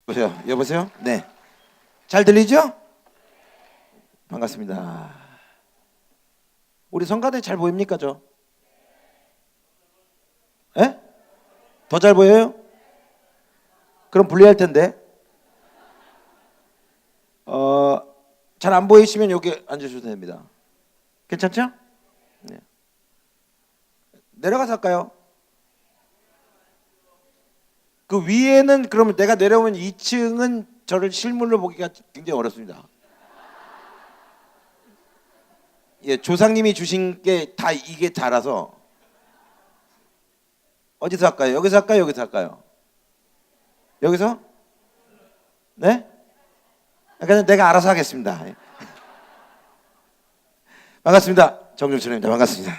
보세요. 여보세요? 네. 잘 들리죠? 반갑습니다. 우리 성가대 잘 보입니까, 저? 예? 더 잘 보여요? 그럼 불리할 텐데. 잘 안 보이시면 여기 앉으셔도 됩니다. 괜찮죠? 네. 내려가서 할까요? 그 위에는 그러면 내가 내려오면 2층은 저를 실물로 보기가 굉장히 어렵습니다. 예, 조상님이 주신 게 다 이게 자라서. 어디서 할까요? 여기서 할까요? 여기서 할까요? 여기서? 네? 그냥 내가 알아서 하겠습니다. 반갑습니다. 정종철입니다. 반갑습니다.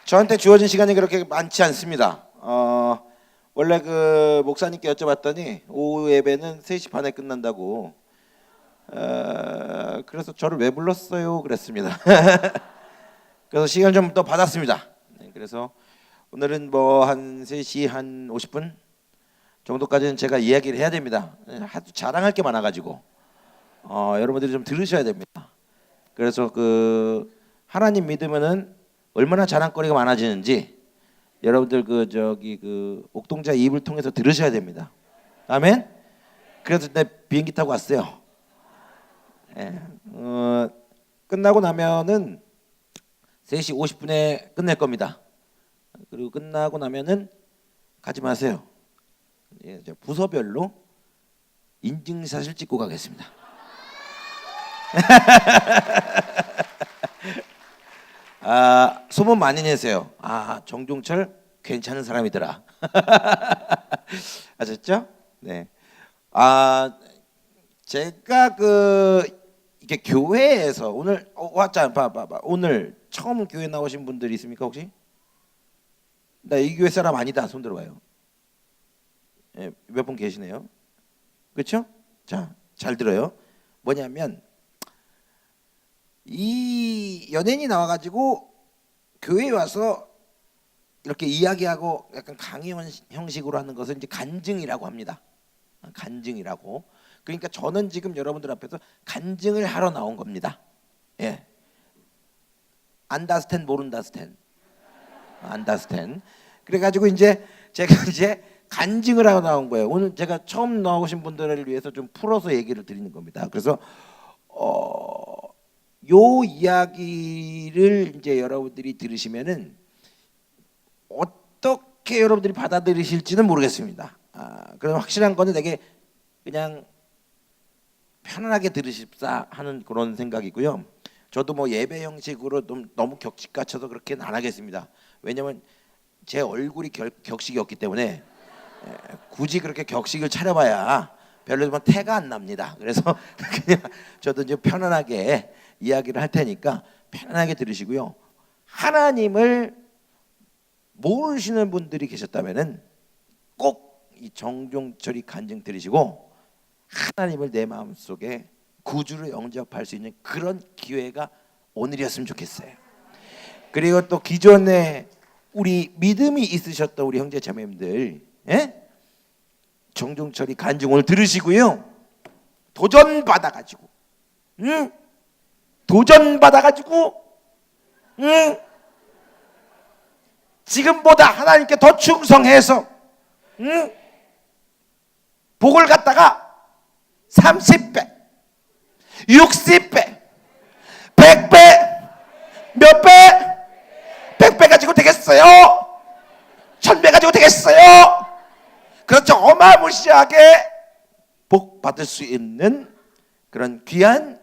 저한테 주어진 시간이 그렇게 많지 않습니다. 원래 그 목사님께 여쭤봤더니 오후 예배는 3시 반에 끝난다고. 그래서 저를 왜 불렀어요? 그랬습니다. 그래서 시간 좀 더 받았습니다. 네, 그래서 오늘은 뭐 한 3시 한 50분 정도까지는 제가 이야기를 해야 됩니다. 하도 자랑할 게 많아가지고 여러분들이 좀 들으셔야 됩니다. 그래서 그 하나님 믿으면은 얼마나 자랑거리가 많아지는지 여러분들 그 옥동자 입을 통해서 들으셔야 됩니다. 아멘. 그래서 내 비행기 타고 왔어요. 예, 끝나고 나면은 3시 50분에 끝낼 겁니다. 그리고 끝나고 나면은 가지 마세요. 예, 부서별로 인증샷을 찍고 가겠습니다. 소문 많이 내세요. 정종철 괜찮은 사람이더라. 아셨죠? 네. 제가 이렇게 교회에서 오늘 왔잖아. 봐봐. 오늘 처음 교회 나오신 분들이 있습니까 혹시? 나 이 교회 사람 아니다. 손 들어봐요. 예, 몇 분 계시네요. 그렇죠? 자, 잘 들어요. 뭐냐면 이 연예인이 나와가지고 교회에 와서 이렇게 이야기하고 약간 강의 형식으로 하는 것을 이제 간증이라고 합니다. 간증이라고. 그러니까 저는 지금 여러분들 앞에서 간증을 하러 나온 겁니다. 예. 안다스텐 모른다스텐. 안다스텐. 그래가지고 이제 제가 이제 간증을 하러 나온 거예요. 오늘 제가 처음 나오신 분들을 위해서 좀 풀어서 얘기를 드리는 겁니다. 그래서 요 이야기를 이제 여러분들이 들으시면은 어떻게 여러분들이 받아들이실지는 모르겠습니다. 그럼 확실한 거는 되게 그냥 편안하게 들으십사 하는 그런 생각이고요. 저도 뭐 예배 형식으로 너무 격식 갖춰서 그렇게는 안 하겠습니다. 왜냐면 제 얼굴이 격식이 없기 때문에 굳이 그렇게 격식을 차려봐야 별로 뭐 태가 안 납니다. 그래서 그냥 저도 이제 편안하게 이야기를 할 테니까 편안하게 들으시고요. 하나님을 모르시는 분들이 계셨다면은 꼭 이 정종철이 간증 들으시고 하나님을 내 마음속에 구주로 영접할 수 있는 그런 기회가 오늘이었으면 좋겠어요. 그리고 또 기존에 우리 믿음이 있으셨던 우리 형제 자매님들, 예? 정종철이 간증 오늘 들으시고요. 도전 받아가지고, 도전 받아가지고, 지금보다 하나님께 더 충성해서, 복을 갖다가 30배, 60배, 100배, 몇 배, 100배 가지고 되겠어요? 1000배 가지고 되겠어요? 그렇죠. 어마무시하게 복 받을 수 있는 그런 귀한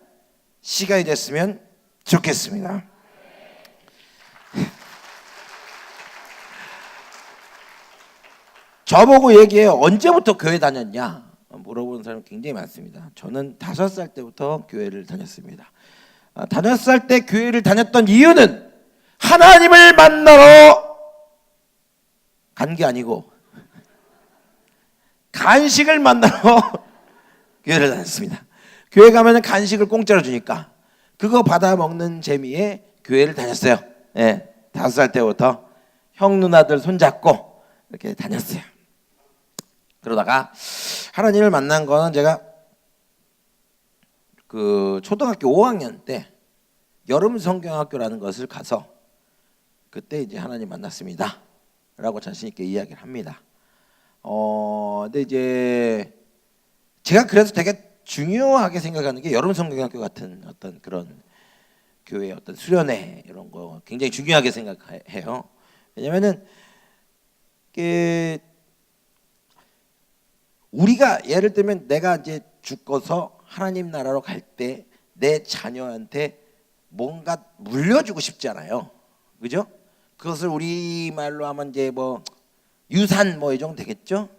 시간이 됐으면 좋겠습니다. 저보고 얘기해요. 언제부터 교회 다녔냐? 물어보는 사람 굉장히 많습니다. 저는 5살 때부터 교회를 다녔습니다. 5살 때 교회를 다녔던 이유는 하나님을 만나러 간 게 아니고 간식을 만나러 교회를 다녔습니다. 교회 가면 간식을 공짜로 주니까 그거 받아 먹는 재미에 교회를 다녔어요. 예, 5살 때부터 형 누나들 손잡고 이렇게 다녔어요. 그러다가 하나님을 만난 거는 제가 그 초등학교 5학년 때 여름 성경학교라는 것을 가서 그때 이제 하나님 만났습니다 라고 자신 있게 이야기를 합니다. 근데 이제 제가 그래서 되게 중요하게 생각하는 게 여름 성경학교 같은 어떤 그런 교회 어떤 수련회 이런 거 굉장히 중요하게 생각해요. 왜냐면은 우리가 예를 들면 내가 이제 죽어서 하나님 나라로 갈 때 내 자녀한테 뭔가 물려주고 싶잖아요. 그죠? 그것을 우리말로 하면 이제 뭐 유산 뭐 이 정도 되겠죠?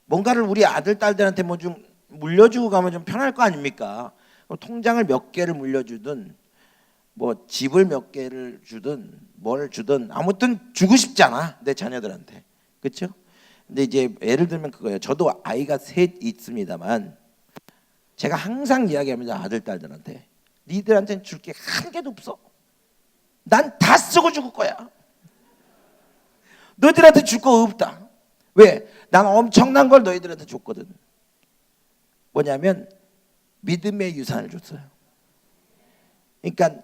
뭔가를 우리 아들 딸들한테 뭐 좀 물려주고 가면 좀 편할 거 아닙니까? 통장을 몇 개를 물려주든 뭐 집을 몇 개를 주든 뭘 주든 아무튼 주고 싶잖아 내 자녀들한테. 그렇죠? 근데 이제 예를 들면 그거예요. 저도 아이가 셋 있습니다만 제가 항상 이야기합니다. 아들 딸들한테 니들한테는 줄 게 한 개도 없어. 난 다 쓰고 죽을 거야. 너희들한테 줄 거 없다. 왜? 난 엄청난 걸 너희들한테 줬거든. 뭐냐면 믿음의 유산을 줬어요. 그러니까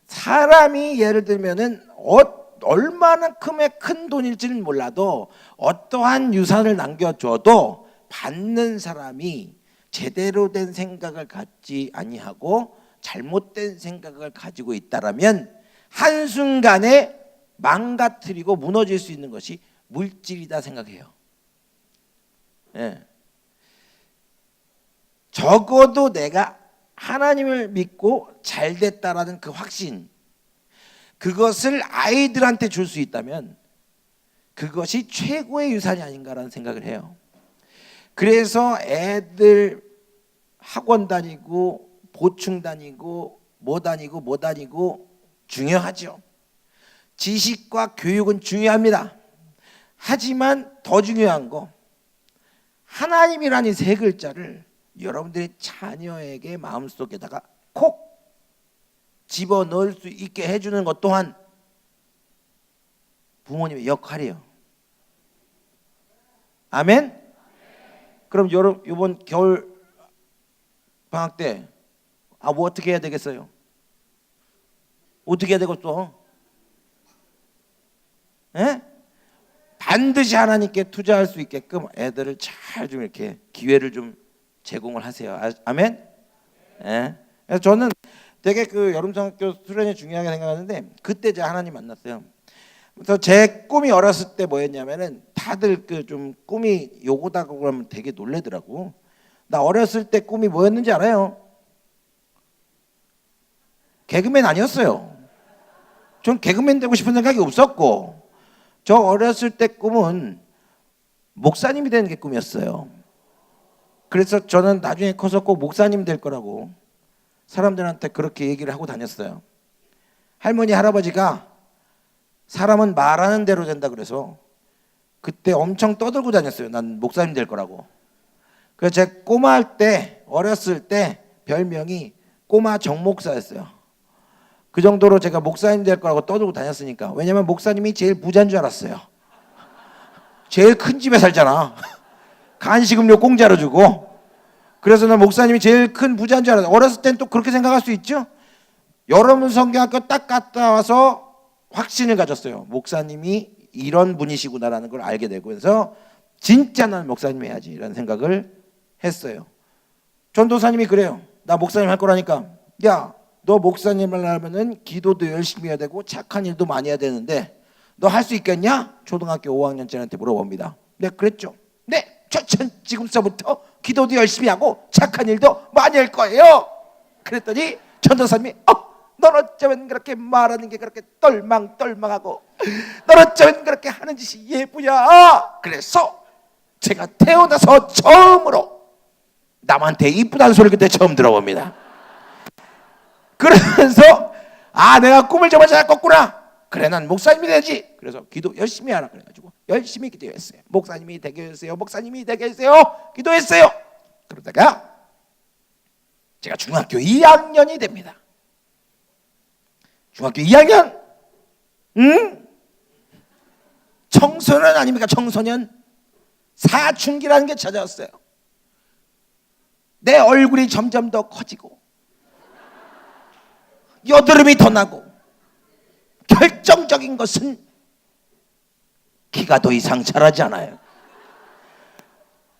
사람이 예를 들면은 얼마나큼의 큰 돈일지는 몰라도 어떠한 유산을 남겨줘도 받는 사람이 제대로 된 생각을 갖지 아니하고 잘못된 생각을 가지고 있다라면 한순간에 망가뜨리고 무너질 수 있는 것이 물질이다 생각해요. 예. 적어도 내가 하나님을 믿고 잘 됐다라는 그 확신, 그것을 아이들한테 줄 수 있다면 그것이 최고의 유산이 아닌가라는 생각을 해요. 그래서 애들 학원 다니고 보충 다니고 뭐 다니고 중요하죠. 지식과 교육은 중요합니다. 하지만 더 중요한 거 하나님이라는 세 글자를 여러분들의 자녀에게 마음속에다가 콕 집어넣을 수 있게 해주는 것 또한 부모님의 역할이에요. 아멘? 그럼 이번 겨울 방학 때 뭐 어떻게 해야 되겠어요? 어떻게 해야 되겠어? 예? 반드시 하나님께 투자할 수 있게끔 애들을 잘 좀 이렇게 기회를 좀 제공을 하세요. 아멘? 예? 그래서 저는 되게 그 여름성학교 수련이 중요하게 생각하는데 그때 제가 하나님 만났어요. 그래서 제 꿈이 어렸을 때 뭐였냐면은 다들 그 좀 꿈이 요거다고 그러면 되게 놀래더라고. 나 어렸을 때 꿈이 뭐였는지 알아요? 개그맨 아니었어요. 전 개그맨 되고 싶은 생각이 없었고 저 어렸을 때 꿈은 목사님이 되는 게 꿈이었어요. 그래서 저는 나중에 커서 꼭 목사님 될 거라고 사람들한테 그렇게 얘기를 하고 다녔어요. 할머니 할아버지가 사람은 말하는 대로 된다 그래서 그때 엄청 떠들고 다녔어요. 난 목사님 될 거라고. 그래서 제가 꼬마할 때 어렸을 때 별명이 꼬마 정목사였어요. 그 정도로 제가 목사님 될 거라고 떠들고 다녔으니까. 왜냐면 목사님이 제일 부자인 줄 알았어요. 제일 큰 집에 살잖아. 간식음료 공짜로 주고. 그래서 난 목사님이 제일 큰 부자인 줄 알았어요. 어렸을 땐 또 그렇게 생각할 수 있죠. 여러분 성경학교 딱 갔다 와서 확신을 가졌어요. 목사님이 이런 분이시구나라는 걸 알게 되고 그래서 진짜 난 목사님 해야지라는 생각을 했어요. 전도사님이 그래요. 나 목사님 할 거라니까. 야, 너 목사님을 하면은 기도도 열심히 해야 되고 착한 일도 많이 해야 되는데 너 할 수 있겠냐? 초등학교 5학년짜리한테 물어봅니다. 네, 그랬죠. 네, 전 지금서부터 기도도 열심히 하고 착한 일도 많이 할 거예요. 그랬더니 전도사님이 넌 어쩌면 그렇게 말하는 게 그렇게 똘망똘망하고 넌 어쩌면 그렇게 하는 짓이 예쁘냐. 그래서 제가 태어나서 처음으로 남한테 이쁘다는 소리 그때 처음 들어봅니다. 그러면서 내가 꿈을 정말 잘 꿨구나. 그래, 난 목사님이 되지. 그래서 기도 열심히 하라 그래가지고 열심히 기도했어요. 목사님이 되게 해주세요. 목사님이 되게 해주세요. 기도했어요. 그러다가 제가 중학교 2학년이 됩니다. 중학교 2학년? 청소년 아닙니까? 청소년. 사춘기라는 게 찾아왔어요. 내 얼굴이 점점 더 커지고 여드름이 더 나고 결정적인 것은 키가 더 이상 자라지 않아요.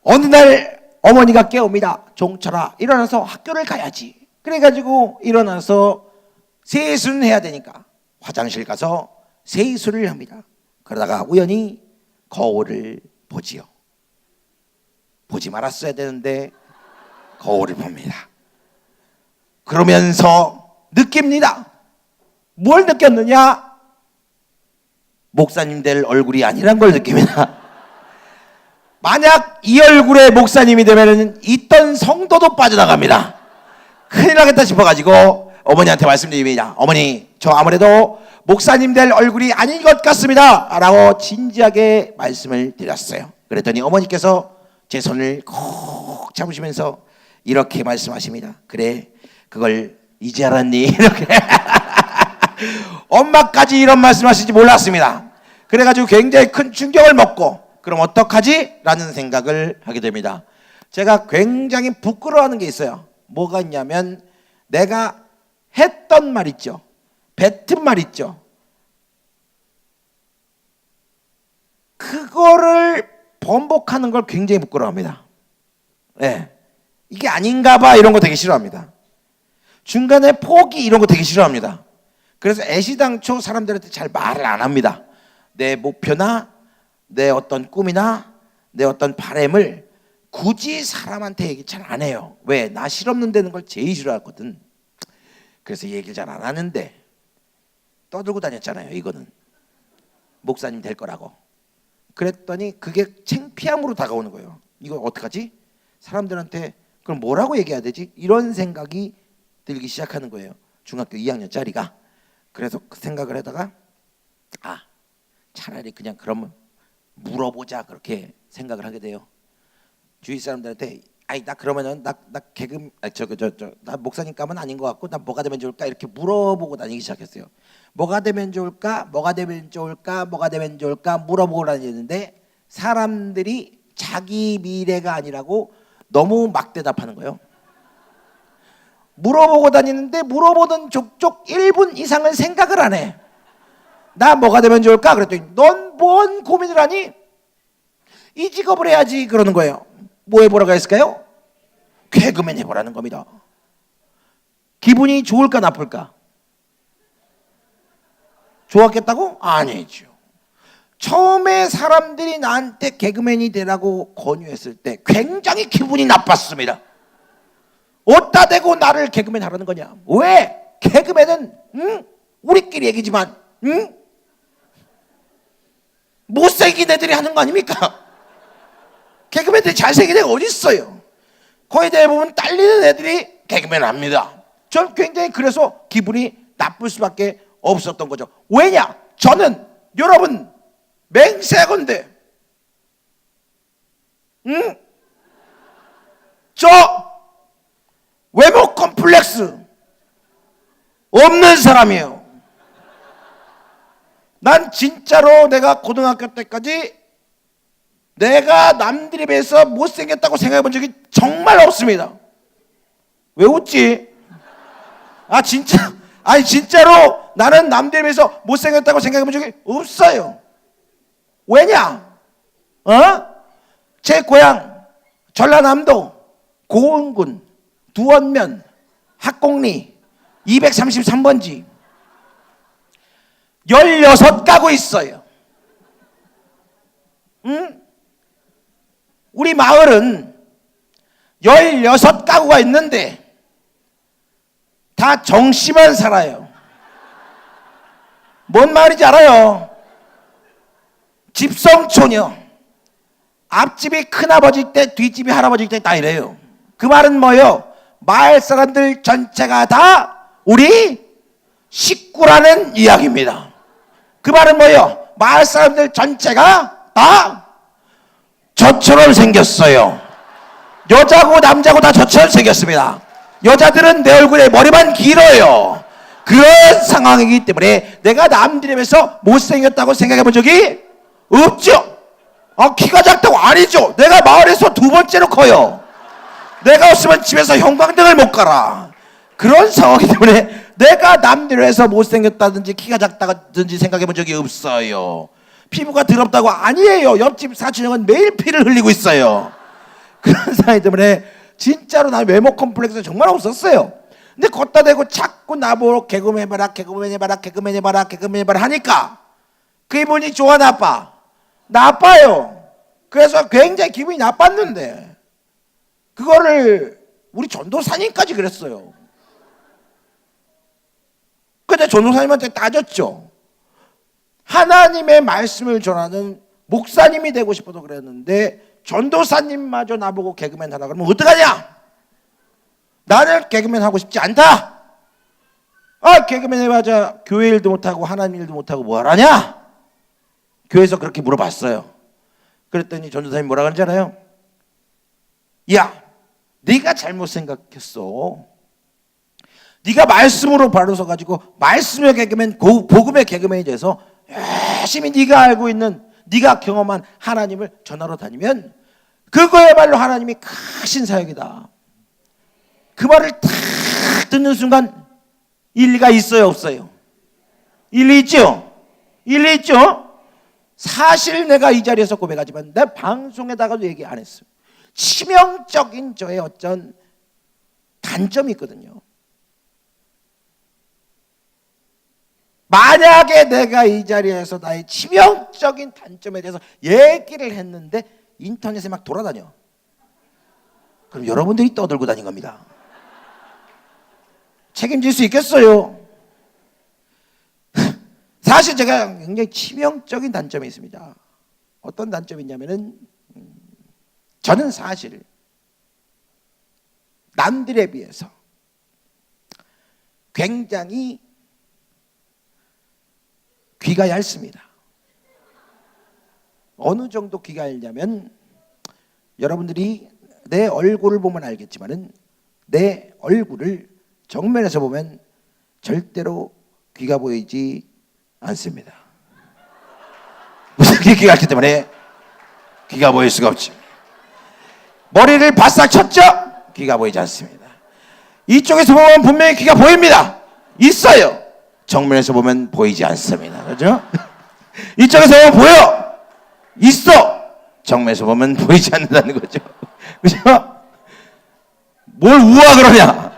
어느 날 어머니가 깨웁니다. 종철아, 일어나서 학교를 가야지. 그래가지고 일어나서 세수는 해야 되니까 화장실 가서 세수를 합니다. 그러다가 우연히 거울을 보지요. 보지 말았어야 되는데 거울을 봅니다. 그러면서 느낍니다. 뭘 느꼈느냐? 목사님 될 얼굴이 아니란 걸 느낍니다. 만약 이 얼굴의 목사님이 되면 있던 성도도 빠져나갑니다. 큰일 나겠다 싶어가지고 어머니한테 말씀드립니다. 어머니, 저 아무래도 목사님 될 얼굴이 아닌 것 같습니다 라고 진지하게 말씀을 드렸어요. 그랬더니 어머니께서 제 손을 콕 잡으시면서 이렇게 말씀하십니다. 그래, 그걸 이제 알았니? 이렇게 엄마까지 이런 말씀하실지 몰랐습니다. 그래가지고 굉장히 큰 충격을 먹고 그럼 어떡하지? 라는 생각을 하게 됩니다. 제가 굉장히 부끄러워하는 게 있어요. 뭐가 있냐면 내가 했던 말 있죠. 뱉은 말 있죠. 그거를 번복하는 걸 굉장히 부끄러워합니다. 네. 이게 아닌가 봐 이런 거 되게 싫어합니다. 중간에 포기 이런 거 되게 싫어합니다. 그래서 애시당초 사람들한테 잘 말을 안 합니다. 내 목표나 내 어떤 꿈이나 내 어떤 바람을 굳이 사람한테 얘기 잘 안 해요. 왜? 나 실없는 데는 걸 제일 싫어하거든. 그래서 얘기를 잘 안 하는데 떠들고 다녔잖아요. 이거는 목사님 될 거라고. 그랬더니 그게 창피함으로 다가오는 거예요. 이거 어떡하지? 사람들한테 그럼 뭐라고 얘기해야 되지? 이런 생각이 들기 시작하는 거예요. 중학교 2학년짜리가. 그래서 그 생각을 하다가 차라리 그냥 그러면 물어보자 그렇게 생각을 하게 돼요. 주위 사람들한테 나 그러면은 나 개금 나 목사님 감은 아닌 것 같고 나 뭐가 되면 좋을까 이렇게 물어보고 다니기 시작했어요. 뭐가 되면 좋을까? 뭐가 되면 좋을까? 뭐가 되면 좋을까? 물어보고 다니는데 사람들이 자기 미래가 아니라고 너무 막 대답하는 거예요. 물어보고 다니는데 물어보던 족족 1분 이상을 생각을 안 해. 나 뭐가 되면 좋을까? 그랬더니 넌 뭔 고민을 하니? 이 직업을 해야지 그러는 거예요. 뭐 해보라고 했을까요? 개그맨 해보라는 겁니다. 기분이 좋을까 나쁠까? 좋았겠다고? 아니죠. 처음에 사람들이 나한테 개그맨이 되라고 권유했을 때 굉장히 기분이 나빴습니다. 어디다 대고 나를 개그맨 하라는 거냐? 왜? 개그맨은 우리끼리 얘기지만 못생긴 애들이 하는 거 아닙니까? 개그맨들이 잘생긴 애가 어디 있어요? 거의 대부분 딸리는 애들이 개그맨 합니다. 전 굉장히 그래서 기분이 나쁠 수밖에 없었던 거죠. 왜냐? 저는 여러분 맹세건데 저 외모 컴플렉스 없는 사람이에요. 난 진짜로 내가 고등학교 때까지 내가 남들에 비해서 못생겼다고 생각해 본 적이 정말 없습니다. 왜 웃지? 진짜 진짜로 나는 남들에 비해서 못생겼다고 생각해 본 적이 없어요. 왜냐? 제 고향 전라남도 고흥군 두원면 학곡리 233번지 16가구 있어요. 우리 마을은 16가구가 있는데 다 정씨만 살아요. 뭔 말인지 알아요? 집성촌이요. 앞집이 큰아버지 때 뒷집이 할아버지 때 다 이래요. 그 말은 뭐예요? 마을 사람들 전체가 다 우리 식구라는 이야기입니다. 그 말은 뭐예요? 마을 사람들 전체가 다 저처럼 생겼어요. 여자고 남자고 다 저처럼 생겼습니다. 여자들은 내 얼굴에 머리만 길어요. 그런 상황이기 때문에 내가 남들에 비해서 못생겼다고 생각해 본 적이 없죠. 키가 작다고 아니죠. 내가 마을에서 두 번째로 커요. 내가 없으면 집에서 형광등을 못 깔아. 그런 상황이기 때문에 내가 남대로 해서 못생겼다든지 키가 작다든지 생각해 본 적이 없어요. 피부가 더럽다고 아니에요. 옆집 사촌 형은 매일 피를 흘리고 있어요. 그런 상황이기 때문에 진짜로 난 외모 컴플렉스 정말 없었어요. 근데 걷다 대고 자꾸 나보고 개그맨 해봐라, 개그맨 해봐라, 개그맨 해봐라, 개그맨 해봐라 하니까 기분이 좋아 나빠? 나빠요. 그래서 굉장히 기분이 나빴는데 그거를 우리 전도사님까지 그랬어요. 근데 전도사님한테 따졌죠. 하나님의 말씀을 전하는 목사님이 되고 싶어서 그랬는데 전도사님마저 나보고 개그맨 하라 그러면 어떡하냐? 나는 개그맨 하고 싶지 않다. 개그맨 해봐자 교회 일도 못하고 하나님 일도 못하고 뭐 하라냐? 교회에서 그렇게 물어봤어요. 그랬더니 전도사님이 뭐라 그러는지 알아요? 야, 네가 잘못 생각했어. 네가 말씀으로 바로 서가지고 말씀의 개그맨, 복음의 개그맨이 돼서 열심히 네가 알고 있는, 네가 경험한 하나님을 전하러 다니면 그거야말로 하나님이 크신 사역이다. 그 말을 탁 듣는 순간 일리가 있어요, 없어요? 일리 있죠? 일리 있죠? 사실 내가 이 자리에서 고백하지만 내 방송에다가도 얘기 안 했어요. 치명적인 저의 어떤 단점이 있거든요. 만약에 내가 이 자리에서 나의 치명적인 단점에 대해서 얘기를 했는데 인터넷에 막 돌아다녀. 그럼 여러분들이 떠들고 다닌 겁니다. 책임질 수 있겠어요? 사실 제가 굉장히 치명적인 단점이 있습니다. 어떤 단점이 있냐면은 저는 사실 남들에 비해서 굉장히 귀가 얇습니다. 어느 정도 귀가 얇냐면 여러분들이 내 얼굴을 보면 알겠지만은 내 얼굴을 정면에서 보면 절대로 귀가 보이지 않습니다. 무슨 귀가 얇기 때문에 귀가 보일 수가 없죠. 머리를 바싹 쳤죠? 귀가 보이지 않습니다. 이쪽에서 보면 분명히 귀가 보입니다. 있어요. 정면에서 보면 보이지 않습니다. 그렇죠? 이쪽에서 보면 보여. 있어. 정면에서 보면 보이지 않는다는 거죠. 그렇죠? 뭘 우아 그러냐?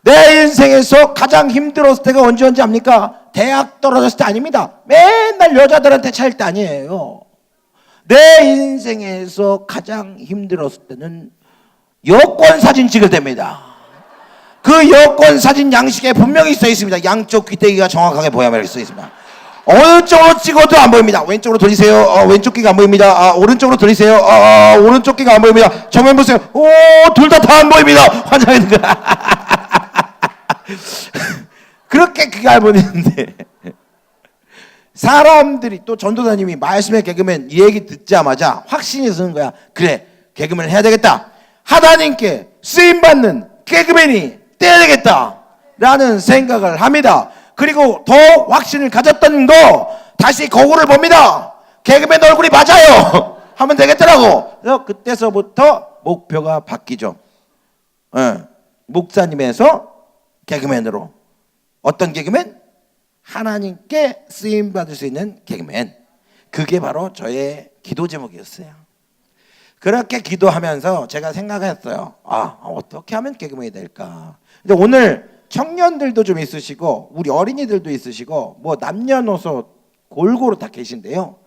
내 인생에서 가장 힘들었을 때가 언제 압니까? 대학 떨어졌을 때 아닙니다. 맨날 여자들한테 차일 때 아니에요. 내 인생에서 가장 힘들었을 때는 여권 사진 찍을 때입니다. 그 여권 사진 양식에 분명히 써 있습니다. 양쪽 귀때기가 정확하게 보여야만 써 있습니다. 어느 쪽으로 찍어도 안 보입니다. 왼쪽으로 돌리세요. 왼쪽 귀가 안 보입니다. 오른쪽으로 돌리세요. 오른쪽 귀가 안 보입니다. 정면 보세요. 둘 다 안 보입니다. 환장하는 거야. 그렇게 귀가 안 보이는데 사람들이 또 전도사님이 말씀의 개그맨 이 얘기 듣자마자 확신이 드는 거야. 그래, 개그맨을 해야 되겠다. 하나님께 쓰임받는 개그맨이 떼야 되겠다 라는 생각을 합니다. 그리고 더 확신을 가졌던 거 다시 거울을 봅니다. 개그맨 얼굴이 맞아요 하면 되겠더라고. 그래서 그때서부터 목표가 바뀌죠. 목사님에서 개그맨으로. 어떤 개그맨? 하나님께 쓰임받을 수 있는 개그맨. 그게 바로 저의 기도 제목이었어요. 그렇게 기도하면서 제가 생각했어요. 어떻게 하면 개그맨이 될까? 근데 오늘 청년들도 좀 있으시고 우리 어린이들도 있으시고 뭐 남녀노소 골고루 다 계신데요.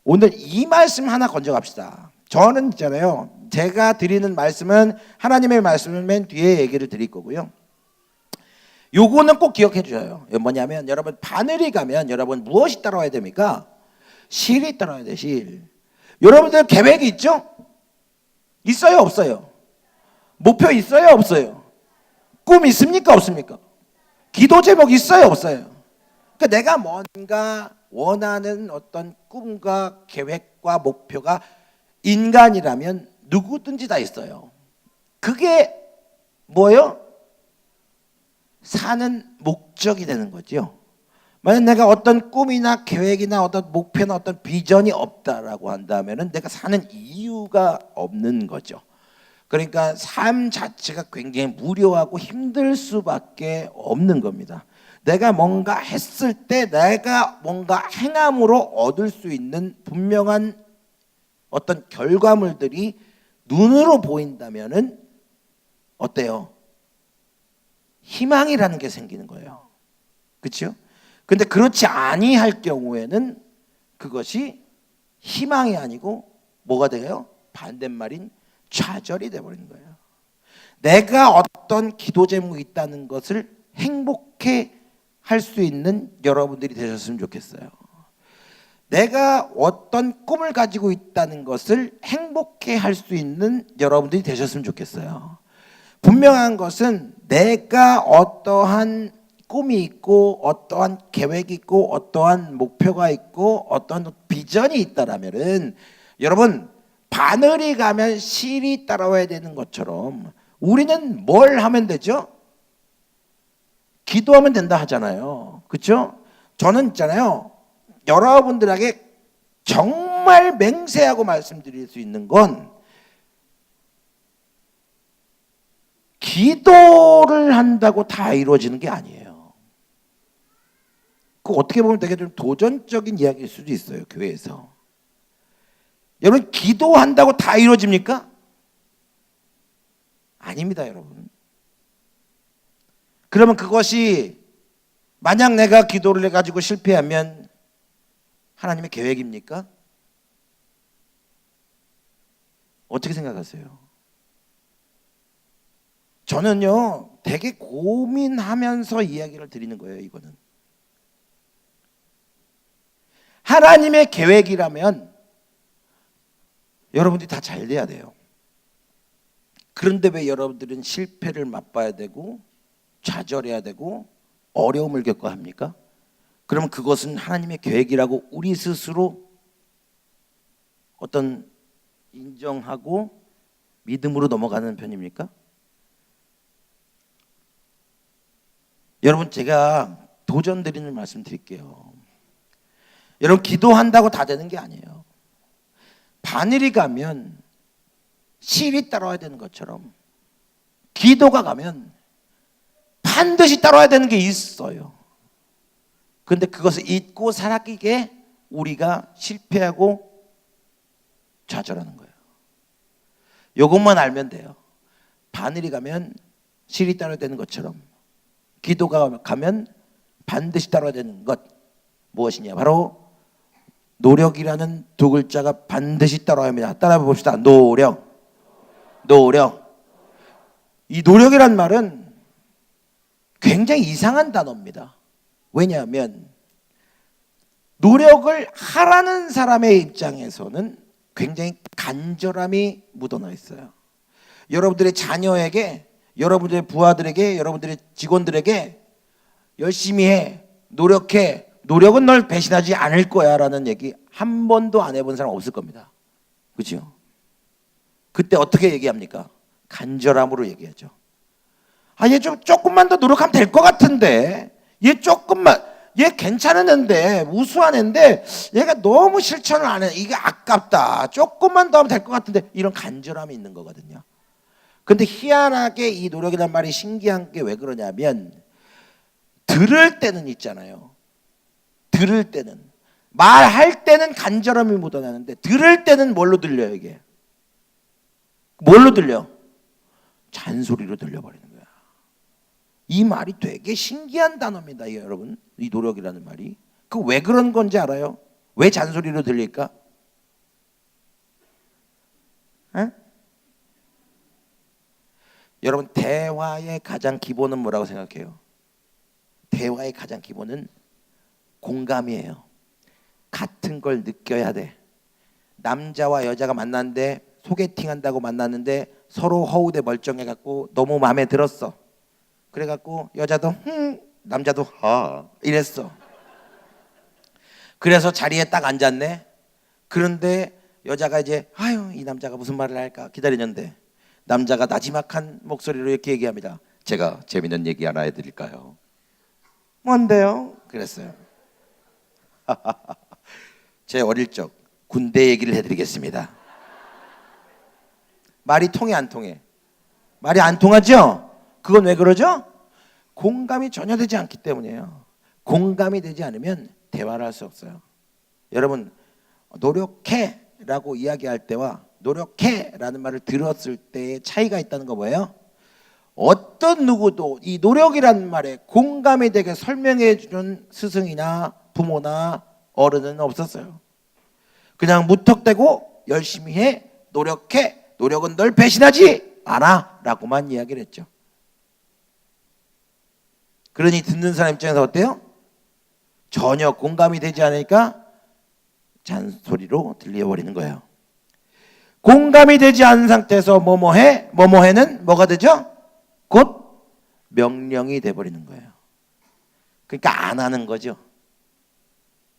오늘 이 말씀 하나 건져갑시다. 저는 있잖아요. 제가 드리는 말씀은 하나님의 말씀을 맨 뒤에 얘기를 드릴 거고요. 요거는 꼭 기억해 주셔요. 뭐냐면 여러분 바늘이 가면 여러분 무엇이 따라와야 됩니까? 실이 따라와야 돼. 실. 여러분들 계획이 있죠? 있어요, 없어요? 목표 있어요, 없어요? 꿈 있습니까, 없습니까? 기도 제목 있어요, 없어요? 그러니까 내가 뭔가 원하는 어떤 꿈과 계획과 목표가 인간이라면 누구든지 다 있어요. 그게 뭐예요? 사는 목적이 되는 거죠. 만약 내가 어떤 꿈이나 계획이나 어떤 목표나 어떤 비전이 없다라고 한다면은 내가 사는 이유가 없는 거죠. 그러니까 삶 자체가 굉장히 무료하고 힘들 수밖에 없는 겁니다. 내가 뭔가 했을 때 내가 뭔가 행함으로 얻을 수 있는 분명한 어떤 결과물들이 눈으로 보인다면은 어때요? 희망이라는 게 생기는 거예요. 그렇죠? 근데 그렇지 아니할 경우에는 그것이 희망이 아니고 뭐가 돼요? 반대말인 좌절이 돼버리는 거예요. 내가 어떤 기도 제목이 있다는 것을 행복해 할 수 있는 여러분들이 되셨으면 좋겠어요. 내가 어떤 꿈을 가지고 있다는 것을 행복해 할 수 있는 여러분들이 되셨으면 좋겠어요. 분명한 것은 내가 어떠한 꿈이 있고 어떠한 계획이 있고 어떠한 목표가 있고 어떠한 비전이 있다라면은 여러분 바늘이 가면 실이 따라와야 되는 것처럼 우리는 뭘 하면 되죠? 기도하면 된다 하잖아요. 그렇죠? 저는 있잖아요. 여러분들에게 정말 맹세하고 말씀드릴 수 있는 건 기도를 한다고 다 이루어지는 게 아니에요. 그 어떻게 보면 되게 좀 도전적인 이야기일 수도 있어요. 교회에서. 여러분 기도한다고 다 이루어집니까? 아닙니다, 여러분. 그러면 그것이 만약 내가 기도를 해가지고 실패하면 하나님의 계획입니까? 어떻게 생각하세요? 저는요 되게 고민하면서 이야기를 드리는 거예요. 이거는 하나님의 계획이라면 여러분들이 다 잘 돼야 돼요. 그런데 왜 여러분들은 실패를 맛봐야 되고 좌절해야 되고 어려움을 겪어야 합니까? 그러면 그것은 하나님의 계획이라고 우리 스스로 어떤 인정하고 믿음으로 넘어가는 편입니까? 여러분 제가 도전 드리는 말씀 드릴게요. 여러분 기도한다고 다 되는 게 아니에요. 바늘이 가면 실이 따라와야 되는 것처럼 기도가 가면 반드시 따라와야 되는 게 있어요. 그런데 그것을 잊고 살아기게 우리가 실패하고 좌절하는 거예요. 이것만 알면 돼요. 바늘이 가면 실이 따라야 되는 것처럼 기도가 가면 반드시 따라야 되는 것 무엇이냐? 바로 노력이라는 두 글자가 반드시 따라야 합니다. 따라 봅시다. 노력. 이 노력이란 말은 굉장히 이상한 단어입니다. 왜냐하면 노력을 하라는 사람의 입장에서는 굉장히 간절함이 묻어나 있어요. 여러분들의 자녀에게, 여러분들의 부하들에게, 여러분들의 직원들에게 열심히 해, 노력해, 노력은 널 배신하지 않을 거야 라는 얘기 한 번도 안 해본 사람 없을 겁니다. 그렇죠? 그때 어떻게 얘기합니까? 간절함으로 얘기하죠. 얘 좀 조금만 더 노력하면 될 것 같은데, 얘 조금만, 얘 괜찮은 애인데, 우수한 애인데 얘가 너무 실천을 안 해. 이게 아깝다. 조금만 더 하면 될 것 같은데, 이런 간절함이 있는 거거든요. 근데 희한하게 이 노력이란 말이 신기한 게 왜 그러냐면 들을 때는 있잖아요. 들을 때는 말할 때는 간절함이 묻어나는데 들을 때는 뭘로 들려요? 이게 뭘로 들려? 잔소리로 들려버리는 거야. 이 말이 되게 신기한 단어입니다, 여러분. 이 노력이라는 말이. 그 왜 그런 건지 알아요? 왜 잔소리로 들릴까? 에? 여러분 대화의 가장 기본은 뭐라고 생각해요? 대화의 가장 기본은 공감이에요. 같은 걸 느껴야 돼. 남자와 여자가 만났는데 소개팅한다고 만났는데 서로 허우대 멀쩡해갖고 너무 마음에 들었어. 그래갖고 여자도 남자도 이랬어. 그래서 자리에 딱 앉았네. 그런데 여자가 이제 이 남자가 무슨 말을 할까 기다리는데 남자가 나지막한 목소리로 이렇게 얘기합니다. 제가 재밌는 얘기 하나 해드릴까요? 뭔데요? 그랬어요. 제 어릴 적 군대 얘기를 해드리겠습니다. 말이 통해 안 통해? 말이 안 통하죠? 그건 왜 그러죠? 공감이 전혀 되지 않기 때문이에요. 공감이 되지 않으면 대화를 할 수 없어요. 여러분, 노력해 라고 이야기할 때와 노력해 라는 말을 들었을 때의 차이가 있다는 거 뭐예요? 어떤 누구도 이 노력이라는 말에 공감이 되게 설명해 주는 스승이나 부모나 어른은 없었어요. 그냥 무턱대고 열심히 해, 노력해, 노력은 널 배신하지 않아 라고만 이야기를 했죠. 그러니 듣는 사람 입장에서 어때요? 전혀 공감이 되지 않으니까 잔소리로 들려버리는 거예요. 공감이 되지 않은 상태에서 뭐뭐해, 뭐뭐해는 뭐가 되죠? 곧 명령이 돼버리는 거예요. 그러니까 안 하는 거죠.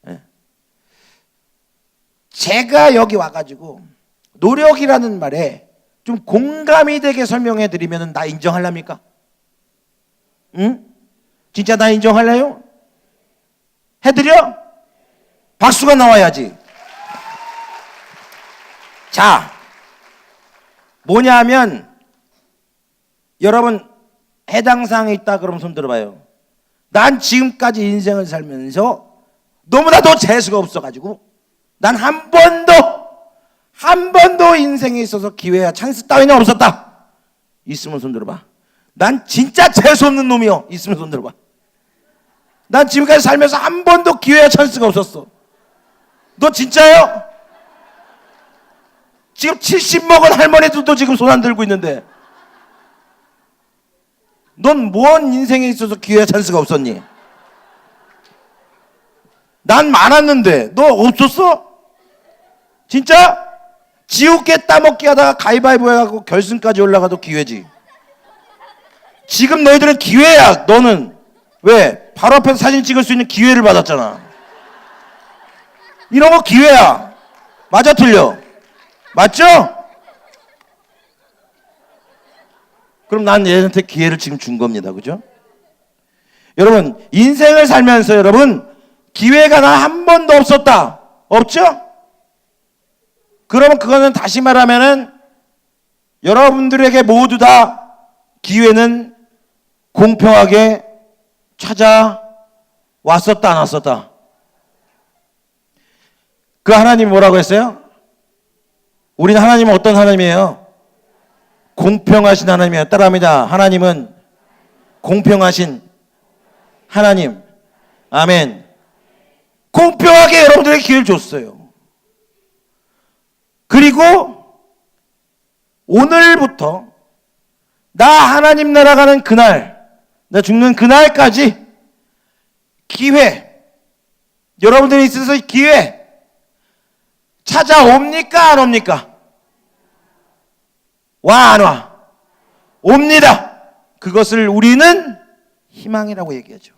네. 제가 여기 와가지고 노력이라는 말에 좀 공감이 되게 설명해 드리면 나 인정하랍니까? 응? 진짜 나 인정할래요? 해드려? 박수가 나와야지. 자, 뭐냐면 여러분 해당 사항에 있다 그러면 손 들어봐요. 난 지금까지 인생을 살면서 너무나도 재수가 없어가지고 난 한 번도 인생에 있어서 기회야 찬스 따위는 없었다. 있으면 손 들어봐. 난 진짜 재수 없는 놈이요. 있으면 손 들어봐. 난 지금까지 살면서 한 번도 기회야 찬스가 없었어. 너 진짜요? 지금 70 먹은 할머니들도 지금 손 안 들고 있는데 넌 뭔 인생에 있어서 기회야 찬스가 없었니? 난 많았는데 너 없었어? 진짜? 지우개 따먹기 하다가 가위바위보 해갖고 결승까지 올라가도 기회지. 지금 너희들은 기회야. 너는 왜? 바로 앞에서 사진 찍을 수 있는 기회를 받았잖아. 이런 거 기회야. 맞아 틀려? 맞죠? 그럼 난 얘한테 기회를 지금 준 겁니다. 그죠? 여러분 인생을 살면서 여러분 기회가 나 한 번도 없었다. 없죠? 그러면 그거는 다시 말하면은 여러분들에게 모두 다 기회는 공평하게 찾아왔었다 안 왔었다? 그 하나님이 뭐라고 했어요? 우리는 하나님은 어떤 하나님이에요? 공평하신 하나님이에요. 따라합니다. 하나님은 공평하신 하나님. 아멘. 공평하게 여러분들에게 기회를 줬어요. 그리고 오늘부터 나 하나님 나라 가는 그날, 나 죽는 그날까지 기회, 여러분들이 있어서 기회 찾아옵니까? 안 옵니까? 와, 안 와? 옵니다. 그것을 우리는 희망이라고 얘기하죠.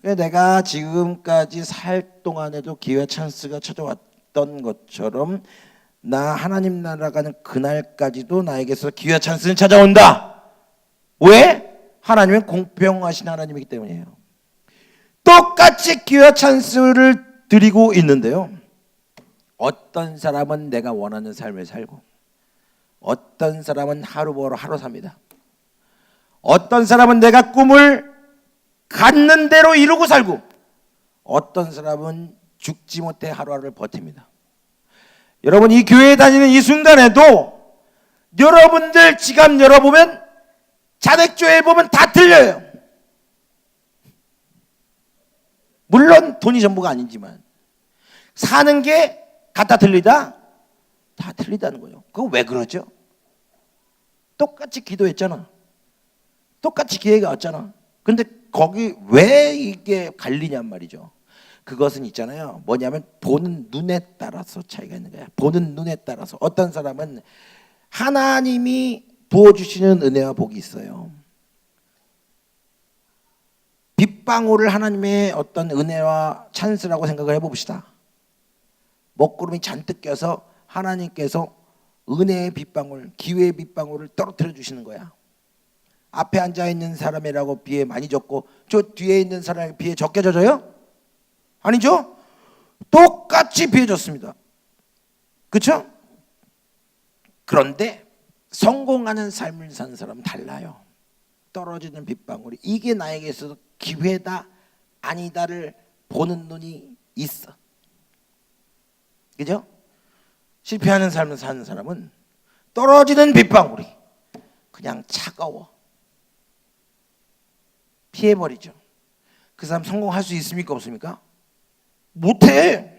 내가 지금까지 살 동안에도 기회 찬스가 찾아왔던 것처럼 나 하나님 나라 가는 그날까지도 나에게서 기회 찬스는 찾아온다. 왜? 하나님은 공평하신 하나님이기 때문이에요. 똑같이 기회 찬스를 드리고 있는데요. 어떤 사람은 내가 원하는 삶을 살고 어떤 사람은 하루 벌어 하루 삽니다. 어떤 사람은 내가 꿈을 갖는 대로 이루고 살고 어떤 사람은 죽지 못해 하루하루를 버팁니다. 여러분 이 교회에 다니는 이 순간에도 여러분들 지갑 열어보면 잔액조회 보면 다 틀려요. 물론 돈이 전부가 아니지만 사는 게 갖다 틀리다? 다 틀리다는 거예요. 그거 왜 그러죠? 똑같이 기도했잖아. 똑같이 기회가 왔잖아. 근데 거기 왜 이게 갈리냔 말이죠. 그것은 있잖아요. 뭐냐면 보는 눈에 따라서 차이가 있는 거야. 보는 눈에 따라서. 어떤 사람은 하나님이 부어주시는 은혜와 복이 있어요. 빗방울을 하나님의 어떤 은혜와 찬스라고 생각을 해봅시다. 먹구름이 잔뜩 껴서 하나님께서 은혜의 빗방울, 기회의 빗방울을 떨어뜨려 주시는 거야. 앞에 앉아 있는 사람이라고 비에 많이 젖고 저 뒤에 있는 사람이 비에 적게 젖어요? 아니죠? 똑같이 비에 젖습니다. 그렇죠? 그런데 성공하는 삶을 사는 사람은 달라요. 떨어지는 빗방울이 이게 나에게 있어서 기회다 아니다를 보는 눈이 있어. 그죠? 실패하는 삶을 사는 사람은 떨어지는 빗방울이 그냥 차가워. 피해버리죠. 그 사람 성공할 수 있습니까? 없습니까? 못해.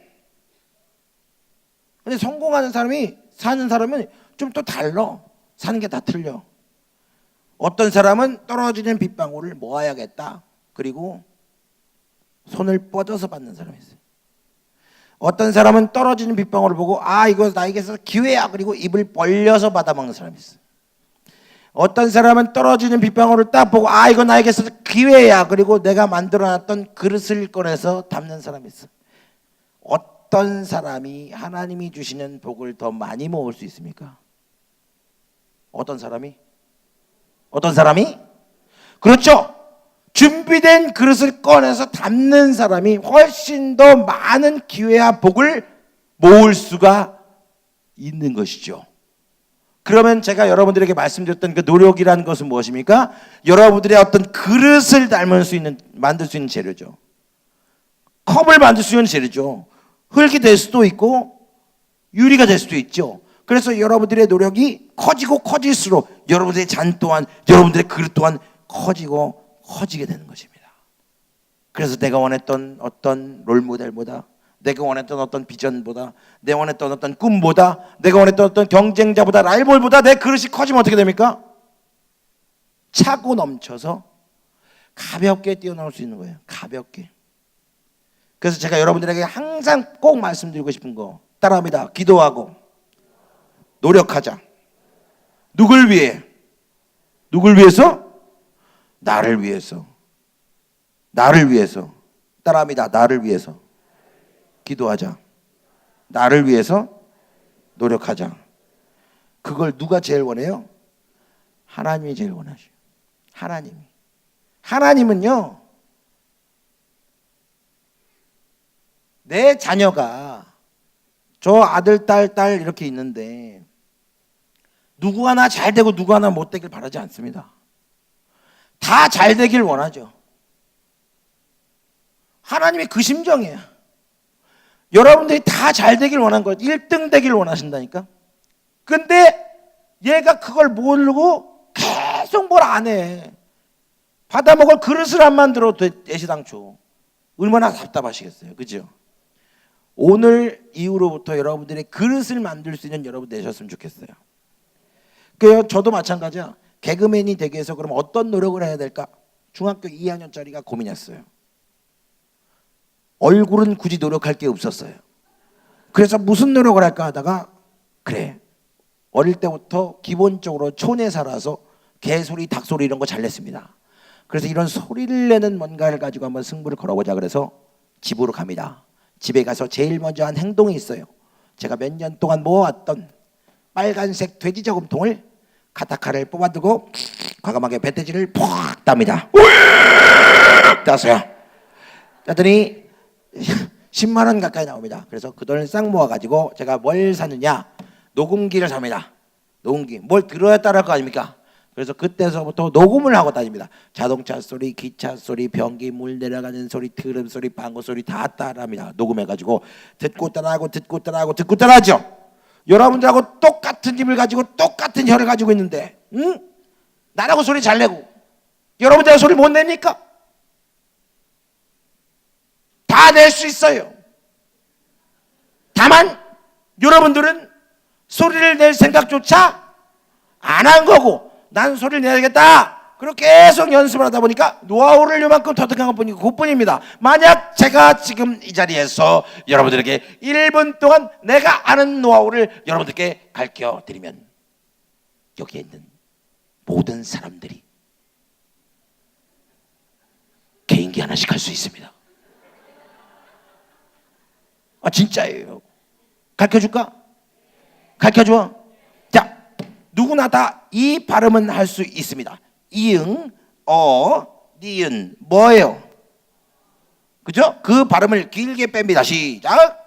근데 성공하는 사람이 사는 사람은 좀 또 달라. 사는 게 다 틀려. 어떤 사람은 떨어지는 빗방울을 모아야겠다. 그리고 손을 뻗어서 받는 사람이 있어요. 어떤 사람은 떨어지는 빗방울을 보고 아 이거 나에게 있어서 기회야. 그리고 입을 벌려서 받아먹는 사람이 있어요. 어떤 사람은 떨어지는 빗방울을 딱 보고 아 이거 나에게 있어서 기회야. 그리고 내가 만들어놨던 그릇을 꺼내서 담는 사람이 있어. 어떤 사람이 하나님이 주시는 복을 더 많이 모을 수 있습니까? 어떤 사람이? 그렇죠. 준비된 그릇을 꺼내서 담는 사람이 훨씬 더 많은 기회와 복을 모을 수가 있는 것이죠. 그러면 제가 여러분들에게 말씀드렸던 그 노력이라는 것은 무엇입니까? 여러분들의 어떤 그릇을 만들 수 있는 재료죠. 컵을 만들 수 있는 재료죠. 흙이 될 수도 있고 유리가 될 수도 있죠. 그래서 여러분들의 노력이 커지고 커질수록 여러분들의 잔 또한 여러분들의 그릇 또한 커지고 커지게 되는 것입니다. 그래서 내가 원했던 어떤 롤모델보다 내가 원했던 어떤 비전보다 내가 원했던 어떤 꿈보다 내가 원했던 어떤 경쟁자보다 라이벌보다 내 그릇이 커지면 어떻게 됩니까? 차고 넘쳐서 가볍게 뛰어넘을 수 있는 거예요. 가볍게. 그래서 제가 여러분들에게 항상 꼭 말씀드리고 싶은 거 따라합니다. 기도하고 노력하자. 누굴 위해? 누굴 위해서? 나를 위해서. 나를 위해서. 따라합니다. 나를 위해서. 기도하자. 나를 위해서 노력하자. 그걸 누가 제일 원해요? 하나님이 제일 원하셔요. 하나님이. 하나님은요. 내 자녀가 저 아들, 딸 이렇게 있는데 누구 하나 잘 되고 누구 하나 못 되길 바라지 않습니다. 다 잘 되길 원하죠. 하나님이 그 심정이에요. 여러분들이 다 잘 되길 원한 거예요. 1등 되길 원하신다니까. 근데 얘가 그걸 모르고 계속 뭘 안 해. 받아먹을 그릇을 안 만들어도 애시당초. 얼마나 답답하시겠어요. 그죠? 오늘 이후로부터 여러분들이 그릇을 만들 수 있는 여러분 되셨으면 좋겠어요. 그래요. 저도 마찬가지야. 개그맨이 되기 위해서 그럼 어떤 노력을 해야 될까? 중학교 2학년짜리가 고민했어요. 얼굴은 굳이 노력할 게 없었어요. 그래서 무슨 노력을 할까 하다가 그래. 어릴 때부터 기본적으로 촌에 살아서 개소리, 닭소리 이런 거 잘 냈습니다. 그래서 이런 소리를 내는 뭔가를 가지고 한번 승부를 걸어보자 그래서 집으로 갑니다. 집에 가서 제일 먼저 한 행동이 있어요. 제가 몇 년 동안 모아왔던 빨간색 돼지 저금통을 카타카를 뽑아두고 과감하게 멧돼지를 푹 땁니다. 따서요. 따더니 10만 원 가까이 나옵니다. 그래서 그 돈을 싹 모아가지고 제가 뭘 사느냐? 녹음기를 삽니다. 녹음기. 뭘 들어야 따를 거 아닙니까? 그래서 그때서부터 녹음을 하고 다닙니다. 자동차 소리, 기차 소리, 변기 물 내려가는 소리, 트름 소리, 방구 소리 다 따라합니다. 녹음해가지고 듣고 따라하죠. 여러분들하고 똑같은 입을 가지고 똑같은 혀를 가지고 있는데 나라고 소리 잘 내고 여러분들하고 소리 못 냅니까? 다 낼 수 있어요. 다만 여러분들은 소리를 낼 생각조차 안 한 거고 난 소리를 내야겠다. 그렇게 계속 연습을 하다 보니까 노하우를 요만큼 터득한 것뿐이고 그것뿐입니다. 만약 제가 지금 이 자리에서 여러분들에게 1분 동안 내가 아는 노하우를 여러분들께 가르쳐 드리면 여기에 있는 모든 사람들이 개인기 하나씩 할 수 있습니다. 아 진짜예요. 가르쳐줄까? 가르쳐줘. 자, 누구나 다 이 발음은 할 수 있습니다. 이응, 니은 뭐예요? 그죠? 그 발음을 길게 뺍니다. 시작.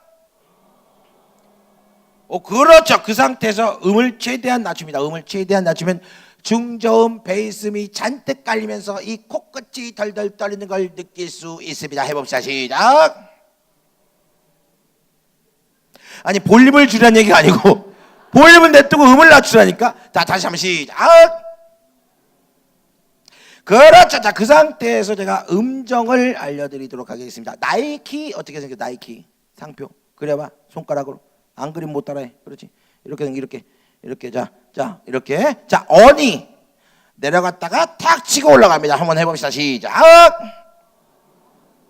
그렇죠. 그 상태에서 음을 최대한 낮춥니다. 음을 최대한 낮추면 중저음 베이스음이 잔뜩 깔리면서 이 코끝이 덜덜 떨리는 걸 느낄 수 있습니다. 해봅시다. 시작. 아니 볼륨을 줄이라는 얘기가 아니고 볼륨은 냅두고 음을 낮추라니까. 자, 다시 한번 시작. 그렇죠. 자, 그 상태에서 제가 음정을 알려드리도록 하겠습니다. 나이키 어떻게 생겨? 나이키 상표 그려봐. 손가락으로. 안 그리면 못 따라해. 그렇지. 이렇게 자 이렇게. 자, 어니 내려갔다가 탁 치고 올라갑니다. 한번 해봅시다. 시작.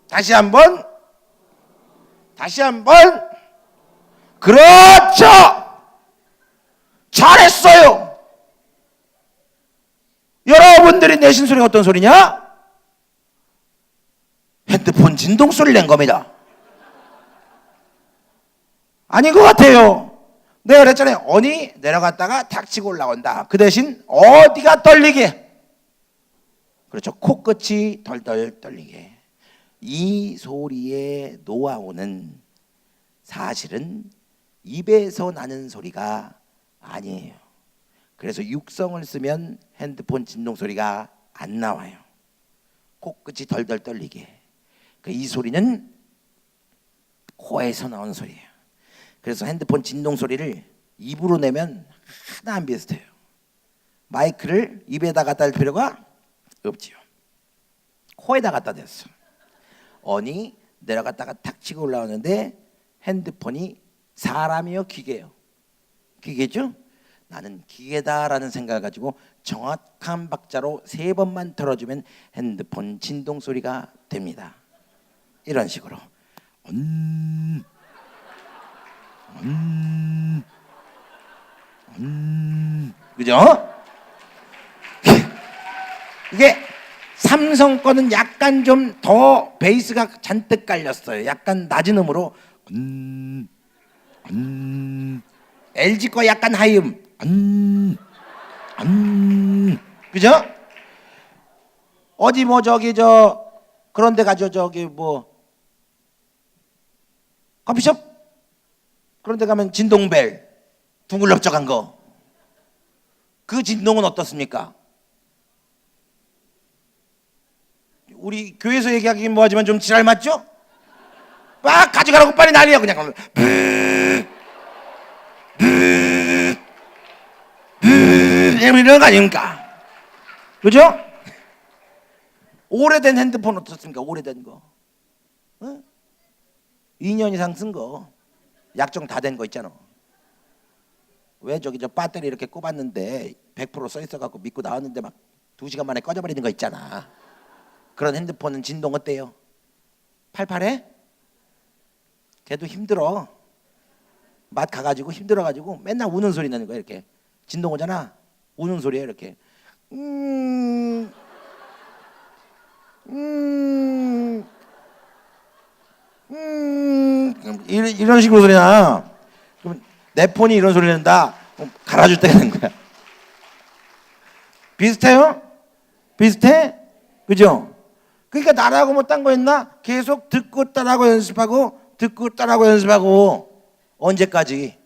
다시 한번. 그렇죠. 잘했어요. 여러분들이 내신 소리가 어떤 소리냐? 핸드폰 진동 소리를 낸 겁니다. 아닌 것 같아요. 내가 그랬잖아요. 어니 내려갔다가 탁 치고 올라온다. 그 대신 어디가 떨리게? 그렇죠. 코끝이 덜덜 떨리게. 이 소리의 노하우는 사실은 입에서 나는 소리가 아니에요. 그래서 육성을 쓰면 핸드폰 진동 소리가 안 나와요. 코끝이 덜덜 떨리게. 이 소리는 코에서 나오는 소리예요. 그래서 핸드폰 진동 소리를 입으로 내면 하나 안 비슷해요. 마이크를 입에다 갖다 댈 필요가 없지요. 코에다 갖다 댔어. 어니 내려갔다가 탁 치고 올라오는데 핸드폰이 사람이요 기계요? 기계죠? 나는 기계다라는 생각을 가지고 정확한 박자로 3번만 틀어주면 핸드폰 진동 소리가 됩니다. 이런 식으로. 그죠? 이게 삼성 거는 약간 좀 더 베이스가 잔뜩 깔렸어요. 약간 낮은 음으로 LG 거 약간 하이음 그죠? 어디 뭐 저기 그런 데 가죠. 저기 뭐 커피숍 그런 데 가면 진동벨 둥글럭적한 거 그 진동은 어떻습니까? 우리 교회에서 얘기하긴 뭐하지만 좀 지랄 맞죠? 막 가져가라고 빨리 난리야 그냥. 이런 거 아닙니까? 그죠? 오래된 핸드폰 어떻습니까? 오래된 거 2년 이상 쓴 거 약정 다 된 거 있잖아. 왜 저기 저 배터리 이렇게 꼽았는데 100% 써있어갖고 믿고 나왔는데 막 2시간 만에 꺼져버리는 거 있잖아. 그런 핸드폰은 진동 어때요? 팔팔해? 걔도 힘들어. 맛 가가지고 힘들어가지고 맨날 우는 소리 나는 거야. 이렇게 진동 오잖아. 우는 소리야 이렇게. 이런 식으로 소리 나. 그럼 내 폰이 이런 소리 낸다. 갈아줄 때가 된 거야. 비슷해요? 비슷해? 그죠? 그러니까 나라고 뭐 딴 거 있나? 계속 듣고 따라하고 연습하고 듣고 따라하고 연습하고. 언제까지?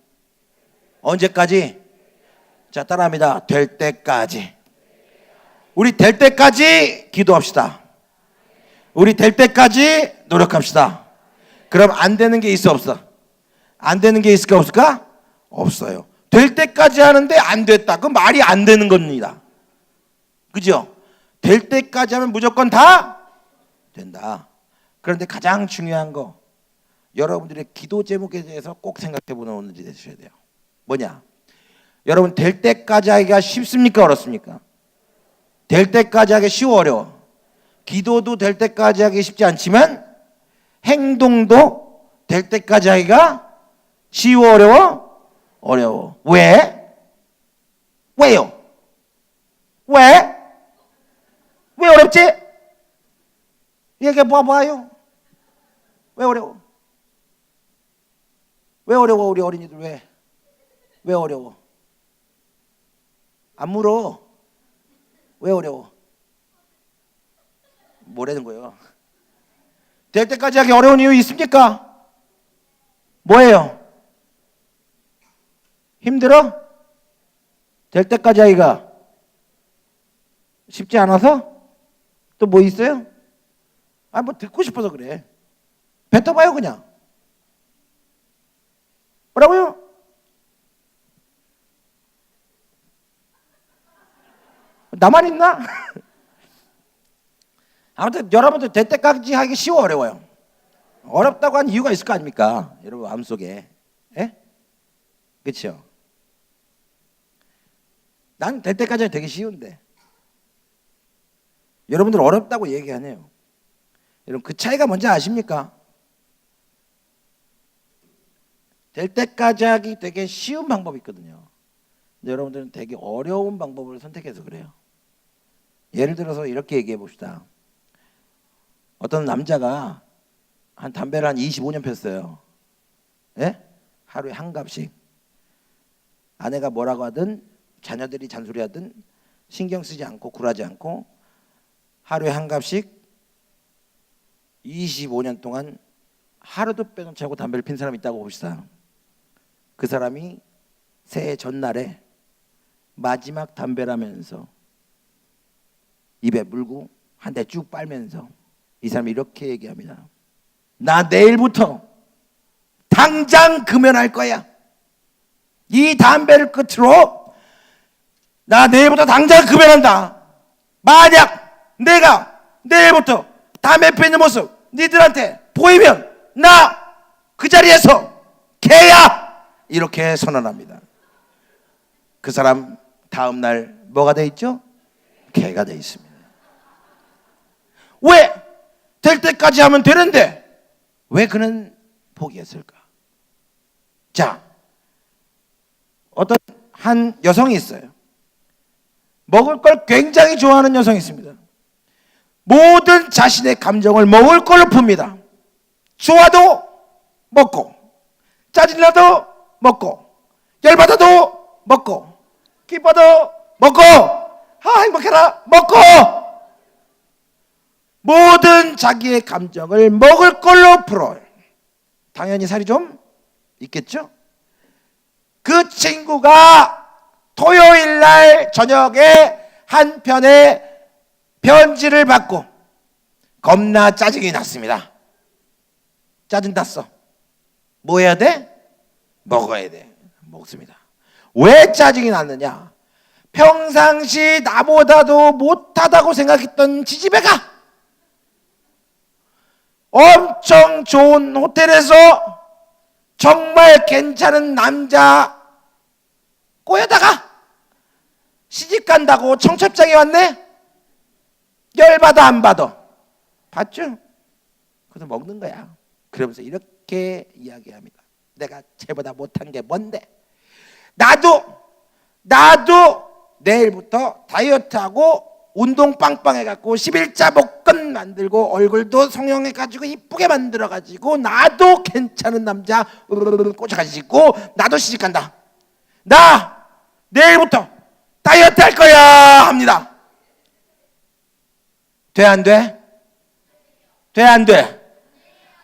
자, 따라합니다. 될 때까지. 우리 될 때까지 기도합시다. 우리 될 때까지 노력합시다. 그럼 안 되는 게 있어 없어? 안 되는 게 있을까 없을까? 없어요. 될 때까지 하는데 안 됐다. 그럼 말이 안 되는 겁니다. 그죠? 될 때까지 하면 무조건 다 된다. 그런데 가장 중요한 거 여러분들의 기도 제목에 대해서 꼭 생각해 보는 오늘이 되셔야 돼요. 뭐냐? 여러분 될 때까지 하기가 쉽습니까? 어렵습니까? 될 때까지 하기 쉬워 어려워? 기도도 될 때까지 하기 쉽지 않지만 행동도 될 때까지 하기가 쉬워 어려워? 어려워. 왜? 왜요? 왜? 왜 어렵지? 얘기해 봐봐요. 왜 어려워? 왜 어려워 우리 어린이들 왜? 왜 어려워? 안 물어. 왜 어려워? 뭐라는 거예요? 될 때까지 하기 어려운 이유 있습니까? 뭐예요? 힘들어? 될 때까지 하기가 쉽지 않아서? 또 뭐 있어요? 아, 뭐 듣고 싶어서 그래. 뱉어봐요 그냥. 뭐라고요? 나만 있나? 아무튼 여러분들 될 때까지 하기 쉬워 어려워요? 어렵다고 한 이유가 있을 거 아닙니까? 여러분 마음속에. 예? 그렇죠? 난 될 때까지 하기 되게 쉬운데 여러분들 어렵다고 얘기하네요. 여러분 그 차이가 뭔지 아십니까? 될 때까지 하기 되게 쉬운 방법이 있거든요. 근데 여러분들은 되게 어려운 방법을 선택해서 그래요. 예를 들어서 이렇게 얘기해 봅시다. 어떤 남자가 한 담배를 한 25년 폈어요. 예? 하루에 한 갑씩. 아내가 뭐라고 하든 자녀들이 잔소리하든 신경 쓰지 않고 굴하지 않고 하루에 한 갑씩 25년 동안 하루도 빼놓지 않고 담배를 핀 사람이 있다고 봅시다. 그 사람이 새해 전날에 마지막 담배라면서 입에 물고 한 대 쭉 빨면서 이 사람이 이렇게 얘기합니다. 나 내일부터 당장 금연할 거야. 이 담배를 끝으로 나 내일부터 당장 금연한다. 만약 내가 내일부터 담배 피는 모습 니들한테 보이면 나 그 자리에서 개야. 이렇게 선언합니다. 그 사람 다음 날 뭐가 돼 있죠? 개가 돼 있습니다. 왜? 될 때까지 하면 되는데 왜 그는 포기했을까? 자, 어떤 한 여성이 있어요. 먹을 걸 굉장히 좋아하는 여성이 있습니다. 모든 자신의 감정을 먹을 걸로 풉니다. 좋아도 먹고 짜증나도 먹고 열받아도 먹고 기뻐도 먹고 행복해라 먹고 모든 자기의 감정을 먹을 걸로 풀어요. 당연히 살이 좀 있겠죠? 그 친구가 토요일 날 저녁에 한 편의 편지를 받고 겁나 짜증이 났습니다. 짜증 났어. 뭐 해야 돼? 먹어야 돼. 먹습니다. 왜 짜증이 났느냐? 평상시 나보다도 못하다고 생각했던 지지배가 엄청 좋은 호텔에서 정말 괜찮은 남자 꼬여다가 시집간다고 청첩장이 왔네? 열받아 안 받아? 봤죠? 그래서 먹는 거야. 그러면서 이렇게 이야기합니다. 내가 쟤보다 못한 게 뭔데? 나도 내일부터 다이어트하고 운동 빵빵 해갖고 11자 복근 만들고 얼굴도 성형해가지고 이쁘게 만들어가지고 나도 괜찮은 남자 꽂아가지고 나도 시집간다. 나 내일부터 다이어트 할 거야 합니다. 돼 안 돼? 돼 안 돼?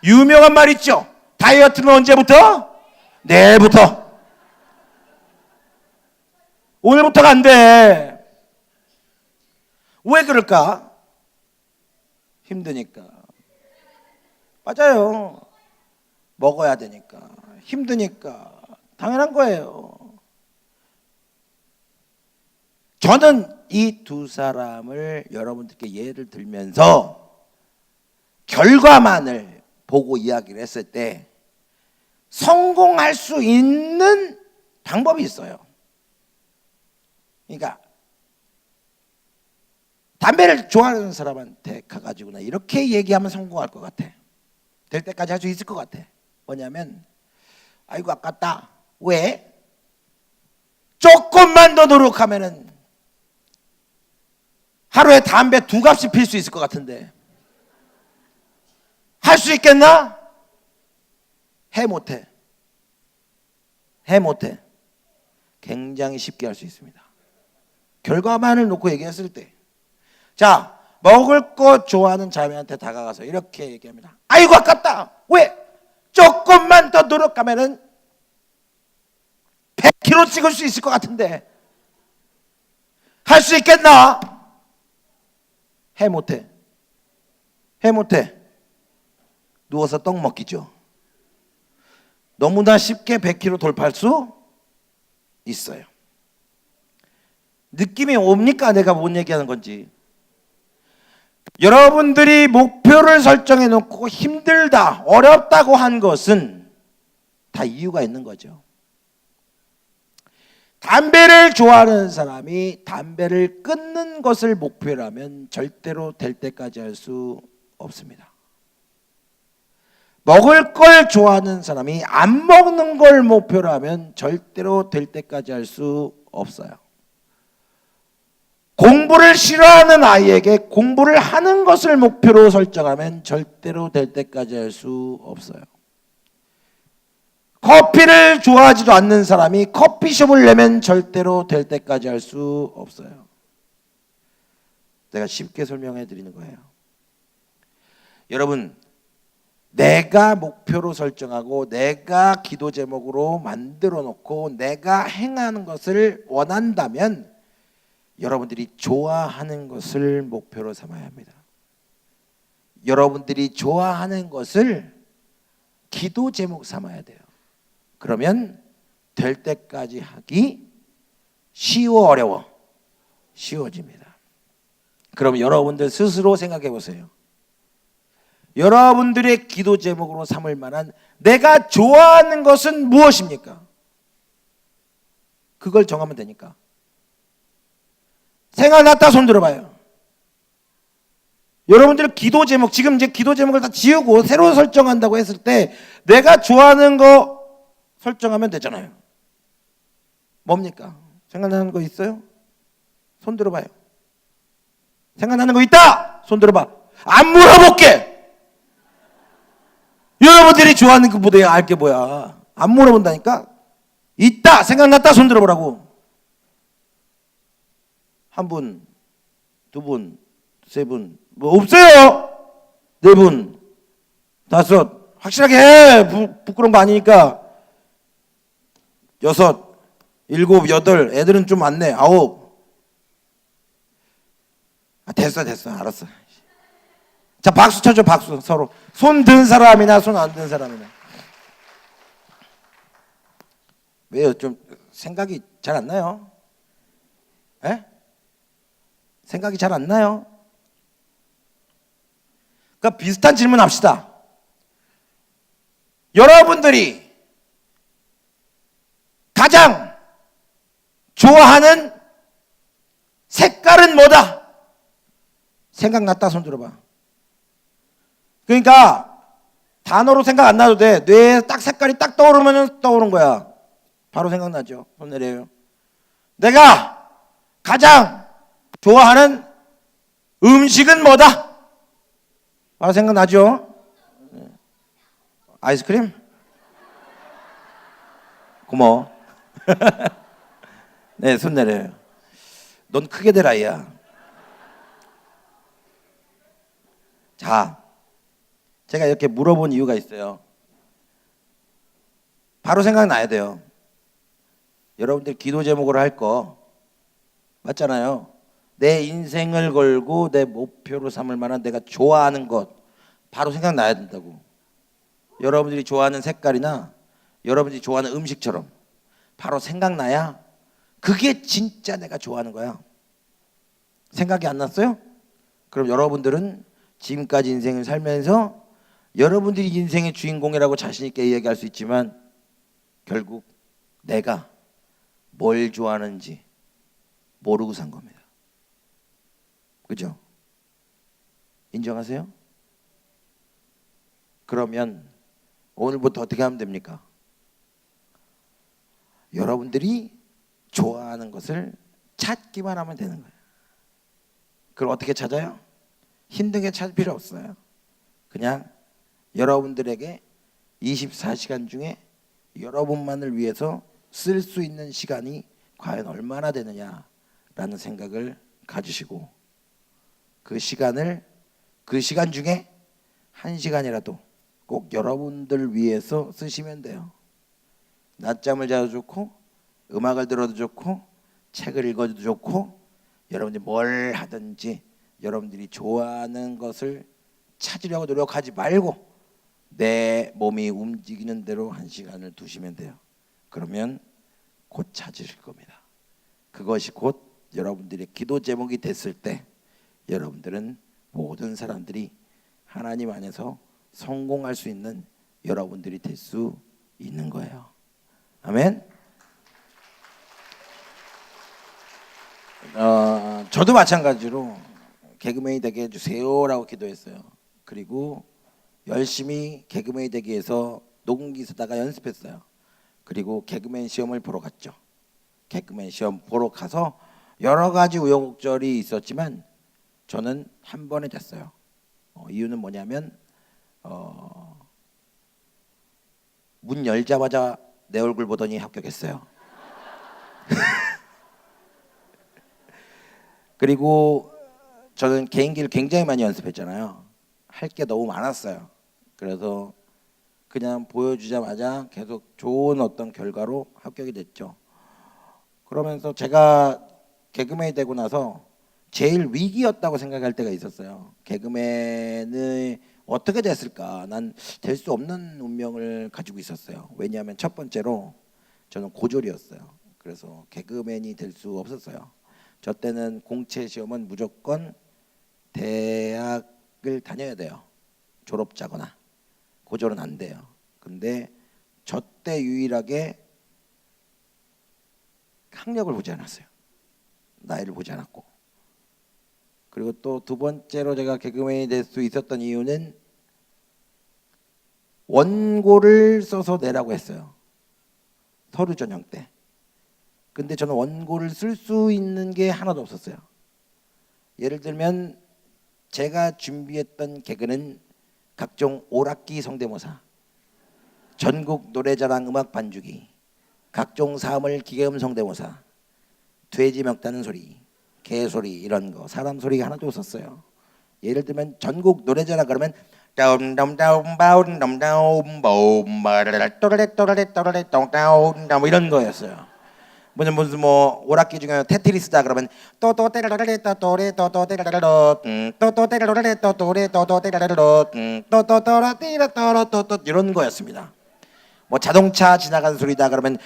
유명한 말 있죠. 다이어트는 언제부터? 내일부터. 오늘부터가 안 돼. 왜 그럴까? 힘드니까. 맞아요. 먹어야 되니까. 힘드니까. 당연한 거예요. 저는 이 두 사람을 여러분들께 예를 들면서 결과만을 보고 이야기를 했을 때 성공할 수 있는 방법이 있어요. 그러니까 담배를 좋아하는 사람한테 가가지고 나 이렇게 얘기하면 성공할 것 같아. 될 때까지 할 수 있을 것 같아. 뭐냐면 아이고 아깝다. 왜? 조금만 더 노력하면은 하루에 담배 2갑씩 필 수 있을 것 같은데 할 수 있겠나? 해 못해. 해 못해. 굉장히 쉽게 할 수 있습니다. 결과만을 놓고 얘기했을 때 자, 먹을 거 좋아하는 자매한테 다가가서 이렇게 얘기합니다. 아이고 아깝다. 왜? 조금만 더 노력하면은 100kg 찍을 수 있을 것 같은데 할 수 있겠나? 해 못해? 해 못해? 누워서 떡 먹기죠. 너무나 쉽게 100kg 돌파할 수 있어요. 느낌이 옵니까? 내가 뭔 얘기하는 건지. 여러분들이 목표를 설정해 놓고 힘들다, 어렵다고 한 것은 다 이유가 있는 거죠. 담배를 좋아하는 사람이 담배를 끊는 것을 목표로 하면 절대로 될 때까지 할 수 없습니다. 먹을 걸 좋아하는 사람이 안 먹는 걸 목표로 하면 절대로 될 때까지 할 수 없어요. 공부를 싫어하는 아이에게 공부를 하는 것을 목표로 설정하면 절대로 될 때까지 할 수 없어요. 커피를 좋아하지도 않는 사람이 커피숍을 내면 절대로 될 때까지 할 수 없어요. 내가 쉽게 설명해 드리는 거예요. 여러분, 내가 목표로 설정하고 내가 기도 제목으로 만들어 놓고 내가 행하는 것을 원한다면 여러분들이 좋아하는 것을 목표로 삼아야 합니다. 여러분들이 좋아하는 것을 기도 제목 삼아야 돼요. 그러면 될 때까지 하기 쉬워 어려워? 쉬워집니다. 그럼 여러분들 스스로 생각해 보세요. 여러분들의 기도 제목으로 삼을 만한 내가 좋아하는 것은 무엇입니까? 그걸 정하면 되니까. 생각났다 손 들어봐요. 여러분들 기도 제목, 지금 이제 기도 제목을 다 지우고 새로 설정한다고 했을 때 내가 좋아하는 거 설정하면 되잖아요. 뭡니까? 생각나는 거 있어요? 손 들어봐요. 생각나는 거 있다? 손 들어봐. 안 물어볼게. 여러분들이 좋아하는 그 무대에 알게 뭐야. 안 물어본다니까. 있다. 생각났다. 손 들어보라고. 한 분, 두 분, 세 분, 뭐 없어요. 네 분, 다섯. 확실하게 해. 부끄러운 거 아니니까. 여섯, 일곱, 여덟. 애들은 좀 많네. 아홉. 됐어. 알았어. 자, 박수 쳐줘. 박수. 서로. 손 든 사람이나 손 안 든 사람이나. 왜요? 좀 생각이 잘 안 나요? 에? 생각이 잘 안 나요? 그러니까 비슷한 질문 합시다. 여러분들이 가장 좋아하는 색깔은 뭐다? 생각났다 손 들어봐. 그러니까 단어로 생각 안 나도 돼. 뇌에 딱 색깔이 딱 떠오르면 떠오른 거야. 바로 생각나죠. 손 내려요. 내가 가장 좋아하는 음식은 뭐다? 바로 생각나죠? 아이스크림? 고마워. 네, 손 내려요. 넌 크게 될 아이야. 자, 제가 이렇게 물어본 이유가 있어요. 바로 생각나야 돼요. 여러분들 기도 제목으로 할 거 맞잖아요. 내 인생을 걸고 내 목표로 삼을 만한 내가 좋아하는 것 바로 생각나야 된다고. 여러분들이 좋아하는 색깔이나 여러분들이 좋아하는 음식처럼 바로 생각나야 그게 진짜 내가 좋아하는 거야. 생각이 안 났어요? 그럼 여러분들은 지금까지 인생을 살면서 여러분들이 인생의 주인공이라고 자신 있게 이야기할 수 있지만 결국 내가 뭘 좋아하는지 모르고 산 겁니다. 그죠? 인정하세요? 그러면 오늘부터 어떻게 하면 됩니까? 여러분들이 좋아하는 것을 찾기만 하면 되는 거예요. 그걸 어떻게 찾아요? 힘들게 찾을 필요 없어요. 그냥 여러분들에게 24시간 중에 여러분만을 위해서 쓸 수 있는 시간이 과연 얼마나 되느냐라는 생각을 가지시고 그 시간 중에 한 시간이라도 꼭 여러분들 위해서 쓰시면 돼요. 낮잠을 자도 좋고 음악을 들어도 좋고 책을 읽어도 좋고 여러분들이 뭘 하든지 여러분들이 좋아하는 것을 찾으려고 노력하지 말고 내 몸이 움직이는 대로 한 시간을 두시면 돼요. 그러면 곧 찾으실 겁니다. 그것이 곧 여러분들의 기도 제목이 됐을 때 여러분들은 모든 사람들이 하나님 안에서 성공할 수 있는 여러분들이 될 수 있는 거예요. 아멘. 저도 마찬가지로 개그맨이 되게 해주세요라고 기도했어요. 그리고 열심히 개그맨이 되기 위해서 녹음기 쓰다가 연습했어요. 그리고 개그맨 시험을 보러 갔죠. 개그맨 시험 보러 가서 여러 가지 우여곡절이 있었지만 저는 한 번에 됐어요. 이유는 뭐냐면 문 열자마자 내 얼굴 보더니 합격했어요. 그리고 저는 개인기를 굉장히 많이 연습했잖아요. 할 게 너무 많았어요. 그래서 그냥 보여주자마자 계속 좋은 어떤 결과로 합격이 됐죠. 그러면서 제가 개그맨이 되고 나서 제일 위기였다고 생각할 때가 있었어요. 개그맨이 어떻게 됐을까? 난 될 수 없는 운명을 가지고 있었어요. 왜냐하면 첫 번째로 저는 고졸이었어요. 그래서 개그맨이 될 수 없었어요. 저 때는 공채 시험은 무조건 대학을 다녀야 돼요. 졸업자거나. 고졸은 안 돼요. 근데 저 때 유일하게 학력을 보지 않았어요. 나이를 보지 않았고. 그리고 또 두 번째로 제가 개그맨이 될 수 있었던 이유는 원고를 써서 내라고 했어요. 서류 전형 때. 근데 저는 원고를 쓸 수 있는 게 하나도 없었어요. 예를 들면 제가 준비했던 개그는 각종 오락기 성대모사, 전국 노래자랑 음악 반주기, 각종 사물 기계음 성대모사, 돼지 먹다는 소리, 개소리 이런 거, 사람 소리가 하나도 없었어요. 예를 들면 전국 노래자랑 그러면 이런 거였어요. 무슨 뭐 오락기 중에 테트리스다 그러면 또또 때려래 또또래 또또 때려래 또또 때려래 또또래 또또 때려래 또또 떠라 띠라 떠라 또또 이런 거였습니다. 뭐 자동차 지나가는 소리다 그러면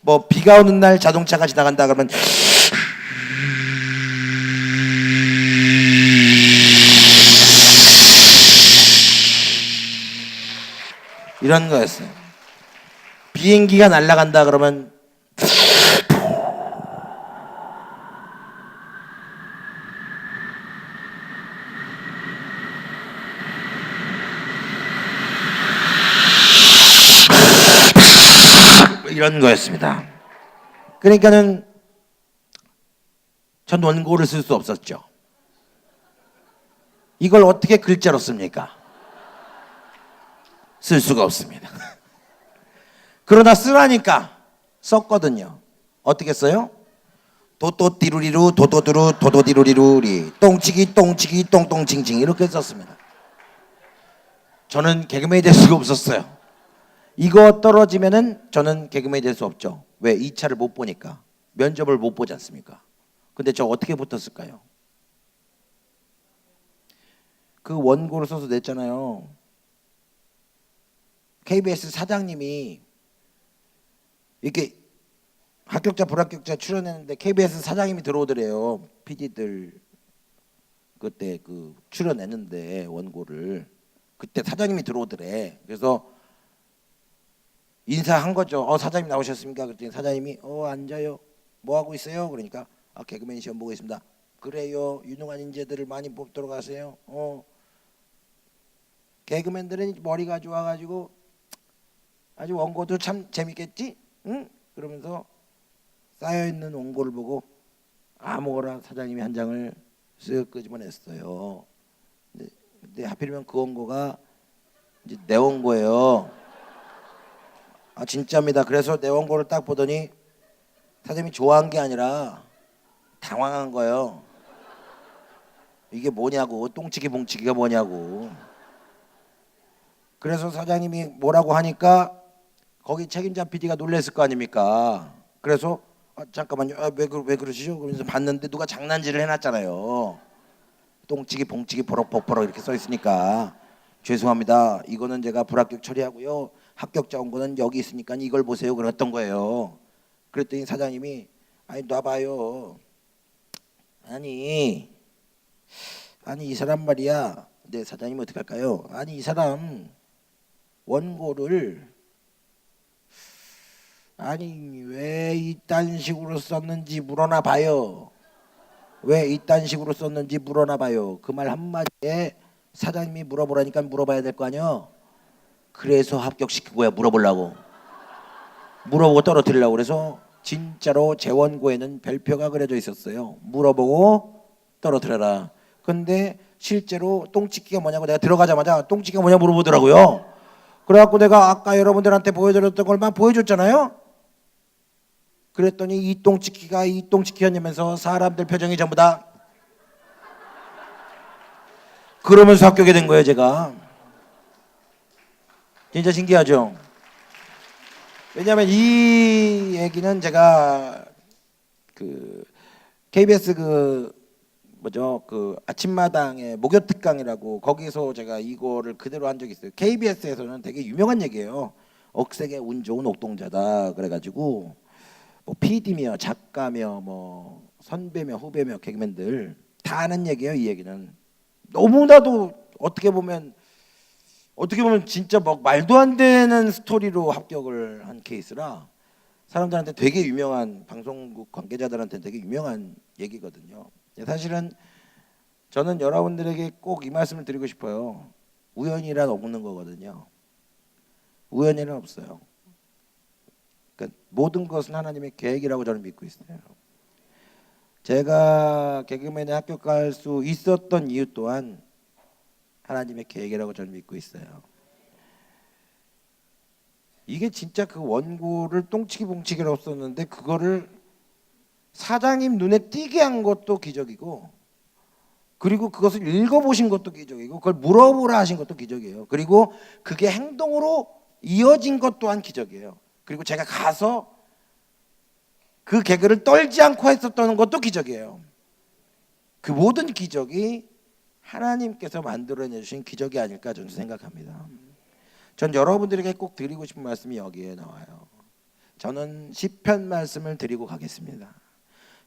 뭐 비가 오는 날 자동차가 지나간다 그러면 이런 거였어요. 비행기가 날아간다 그러면 이런 거였습니다. 그러니까는 전 원고를 쓸 수 없었죠. 이걸 어떻게 글자로 씁니까? 쓸 수가 없습니다. 그러다 쓰라니까 썼거든요. 어떻게 써요? 도도띠루리루 도도두루 도도디루리루리 똥치기 똥치기 똥똥칭칭 이렇게 썼습니다. 저는 개그맨이 될 수가 없었어요. 이거 떨어지면은 저는 개그맨이 될 수 없죠. 왜? 2차를 못 보니까. 면접을 못 보지 않습니까? 근데 저 어떻게 붙었을까요? 그 원고를 써서 냈잖아요. KBS 사장님이 이렇게 합격자 불합격자 출연했는데 KBS 사장님이 들어오더래요. PD들 그때 그 출연했는데 원고를 그때 사장님이 들어오더래. 그래서 인사한 거죠. 사장님 나오셨습니까? 그랬더니 사장님이 앉아요. 뭐 하고 있어요? 그러니까 개그맨 시험 보고 있습니다. 그래요. 유능한 인재들을 많이 뽑도록 하세요. 개그맨들은 머리가 좋아가지고 아주 원고도 참 재밌겠지? 응? 그러면서 쌓여있는 원고를 보고 아무거나 사장님이 한 장을 쓱 끄집어냈어요. 근데 하필이면 그 원고가 이제 내 원고예요. 진짜입니다. 그래서 내 원고를 딱 보더니 사장님이 좋아한 게 아니라 당황한 거예요. 이게 뭐냐고, 똥치기 봉치기가 뭐냐고. 그래서 사장님이 뭐라고 하니까 거기 책임자 PD가 놀랬을 거 아닙니까. 그래서 잠깐만요, 왜 그러시죠? 그러면서 봤는데 누가 장난질을 해놨잖아요. 똥치기 봉치기 버럭버럭 이렇게 써 있으니까 죄송합니다, 이거는 제가 불합격 처리하고요, 합격자 온 거는 여기 있으니까 이걸 보세요, 그랬던 거예요. 그랬더니 사장님이 아니 놔봐요. 아니 이 사람 말이야. 네, 사장님 어떻게 할까요? 아니 이 사람 원고를 아니 왜 이딴 식으로 썼는지 물어나 봐요. 왜 이딴 식으로 썼는지 물어나 봐요. 그 말 한마디에 사장님이 물어보라니까 물어봐야 될 거 아니야. 그래서 합격시킨 거야. 물어보려고. 물어보고 떨어뜨리려고. 그래서 진짜로 제 원고에는 별표가 그려져 있었어요. 물어보고 떨어뜨려라. 근데 실제로 똥치기가 뭐냐고 내가 들어가자마자 똥치기가 뭐냐 물어보더라고요. 그래갖고 내가 아까 여러분들한테 보여드렸던 걸만 보여줬잖아요. 그랬더니 이 똥치기였냐면서 사람들 표정이 전부 다 그러면서 합격이 된 거예요. 제가 진짜 신기하죠. 왜냐하면 이 얘기는 제가 그 KBS 그 아침마당의 목요특강이라고 거기서 제가 이거를 그대로 한 적이 있어요. KBS에서는 되게 유명한 얘기예요. 억색의 운 좋은 옥동자다. 그래가지고 뭐 PD며 작가며 뭐 선배며 후배며 개그맨들 다 아는 얘기예요. 이 얘기는 너무나도 어떻게 보면 진짜 막 말도 안 되는 스토리로 합격을 한 케이스라 사람들한테 되게 유명한, 방송국 관계자들한테 되게 유명한 얘기거든요. 사실은 저는 여러분들에게 꼭 이 말씀을 드리고 싶어요. 우연이란 없는 거거든요. 우연이란 없어요. 그러니까 모든 것은 하나님의 계획이라고 저는 믿고 있어요. 제가 개그맨에 합격할 수 있었던 이유 또한 하나님의 계획이라고 저는 믿고 있어요. 이게 진짜 그 원고를 똥치기 봉치기로 썼는데 그거를 사장님 눈에 띄게 한 것도 기적이고, 그리고 그것을 읽어보신 것도 기적이고, 그걸 물어보라 하신 것도 기적이에요. 그리고 그게 행동으로 이어진 것 또한 기적이에요. 그리고 제가 가서 그 개그를 떨지 않고 했었던 것도 기적이에요. 그 모든 기적이 하나님께서 만들어내주신 기적이 아닐까 저는 생각합니다. 전 여러분들에게 꼭 드리고 싶은 말씀이 여기에 나와요. 저는 시편 말씀을 드리고 가겠습니다.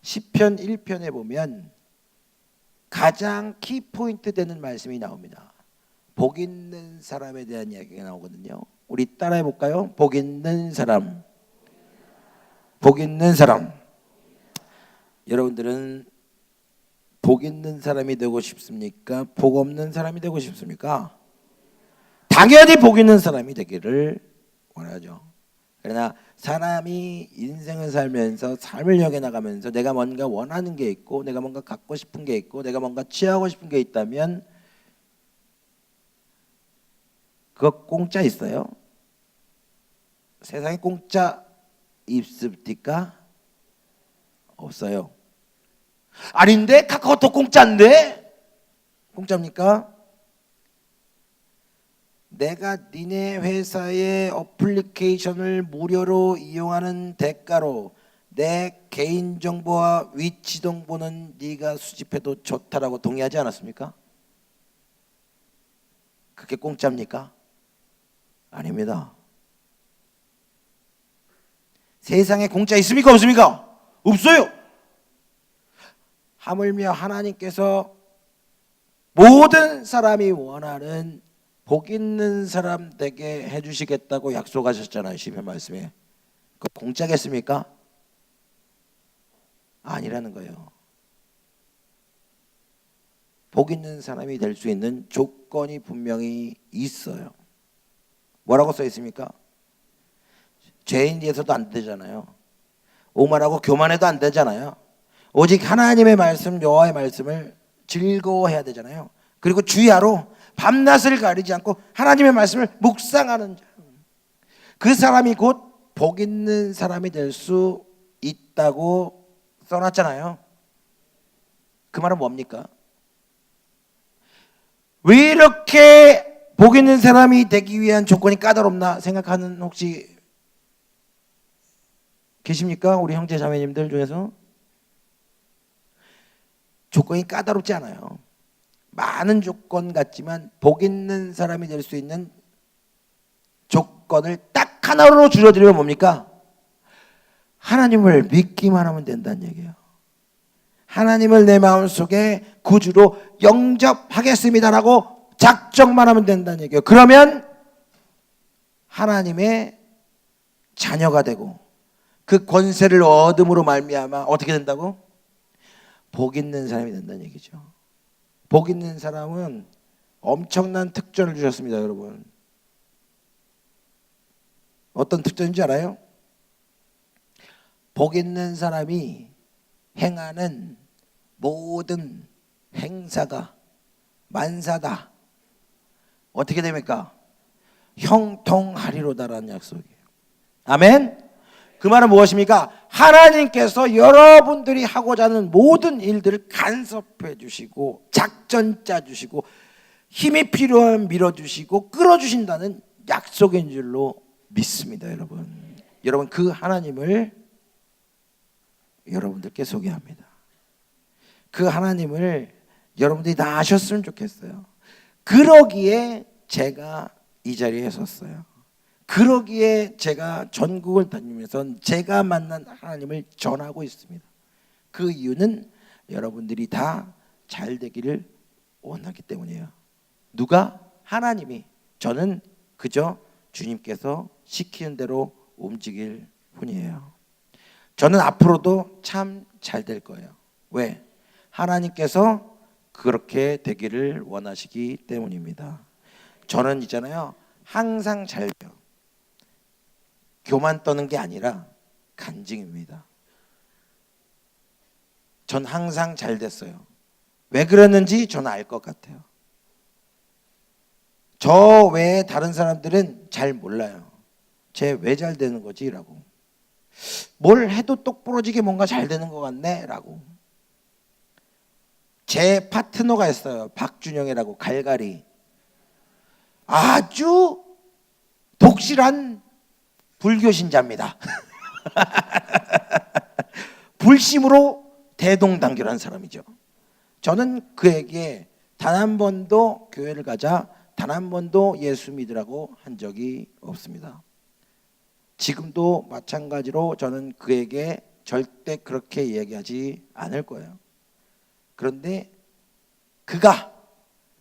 시편 1편에 보면 가장 키포인트 되는 말씀이 나옵니다. 복 있는 사람에 대한 이야기가 나오거든요. 우리 따라해 볼까요? 복 있는 사람. 복 있는 사람. 여러분들은 복 있는 사람이 되고 싶습니까? 복 없는 사람이 되고 싶습니까? 당연히 복 있는 사람이 되기를 원하죠. 그러나 사람이 인생을 살면서 삶을 여겨나가면서 내가 뭔가 원하는 게 있고, 내가 뭔가 갖고 싶은 게 있고, 내가 뭔가 취하고 싶은 게 있다면 그거 공짜 있어요? 세상에 공짜 있습니까? 없어요. 아닌데 카카오톡 공짜인데? 공짜입니까? 내가 니네 회사의 어플리케이션을 무료로 이용하는 대가로 내 개인정보와 위치 정보는 네가 수집해도 좋다라고 동의하지 않았습니까? 그게 공짜입니까? 아닙니다. 세상에 공짜 있습니까? 없습니까? 없어요. 하물며 하나님께서 모든 사람이 원하는 복 있는 사람 되게 해주시겠다고 약속하셨잖아요. 시편 말씀에. 그 공짜겠습니까? 아니라는 거예요. 복 있는 사람이 될 수 있는 조건이 분명히 있어요. 뭐라고 써 있습니까? 죄인 뒤에서도 안 되잖아요. 오만하고 교만해도 안 되잖아요. 오직 하나님의 말씀, 여호와의 말씀을 즐거워해야 되잖아요. 그리고 주야로 밤낮을 가리지 않고 하나님의 말씀을 묵상하는 자, 그 사람이 곧 복 있는 사람이 될 수 있다고 써놨잖아요. 그 말은 뭡니까? 왜 이렇게 복 있는 사람이 되기 위한 조건이 까다롭나 생각하는 혹시 계십니까? 우리 형제 자매님들 중에서? 조건이 까다롭지 않아요. 많은 조건 같지만 복 있는 사람이 될 수 있는 조건을 딱 하나로 줄여드리면 뭡니까? 하나님을 믿기만 하면 된다는 얘기예요. 하나님을 내 마음속에 구주로 영접하겠습니다라고 작정만 하면 된다는 얘기예요. 그러면 하나님의 자녀가 되고 그 권세를 얻음으로 말미암아 어떻게 된다고? 복 있는 사람이 된다는 얘기죠. 복 있는 사람은 엄청난 특전을 주셨습니다, 여러분. 어떤 특전인지 알아요? 복 있는 사람이 행하는 모든 행사가 만사다. 어떻게 됩니까? 형통하리로다라는 약속이에요. 아멘? 그 말은 무엇입니까? 하나님께서 여러분들이 하고자 하는 모든 일들을 간섭해 주시고 작전 짜 주시고 힘이 필요하면 밀어주시고 끌어주신다는 약속인 줄로 믿습니다. 여러분 그 하나님을 여러분들께 소개합니다. 그 하나님을 여러분들이 다 아셨으면 좋겠어요. 그러기에 제가 이 자리에 섰어요. 그러기에 제가 전국을 다니면서 제가 만난 하나님을 전하고 있습니다. 그 이유는 여러분들이 다 잘 되기를 원하기 때문이에요. 누가? 하나님이. 저는 그저 주님께서 시키는 대로 움직일 뿐이에요. 저는 앞으로도 참 잘 될 거예요. 왜? 하나님께서 그렇게 되기를 원하시기 때문입니다. 저는 있잖아요, 항상 잘 돼요. 교만 떠는 게 아니라 간증입니다. 전 항상 잘 됐어요. 왜 그랬는지 저는 알 것 같아요. 저 외에 다른 사람들은 잘 몰라요. 쟤 왜 잘 되는 거지? 라고. 뭘 해도 똑부러지게 뭔가 잘 되는 것 같네? 라고. 제 파트너가 있어요. 박준영이라고, 갈갈이. 아주 독실한 불교 신자입니다. 불심으로 대동단결한 사람이죠. 저는 그에게 단 한 번도 교회를 가자, 단 한 번도 예수 믿으라고 한 적이 없습니다. 지금도 마찬가지로 저는 그에게 절대 그렇게 이야기하지 않을 거예요. 그런데 그가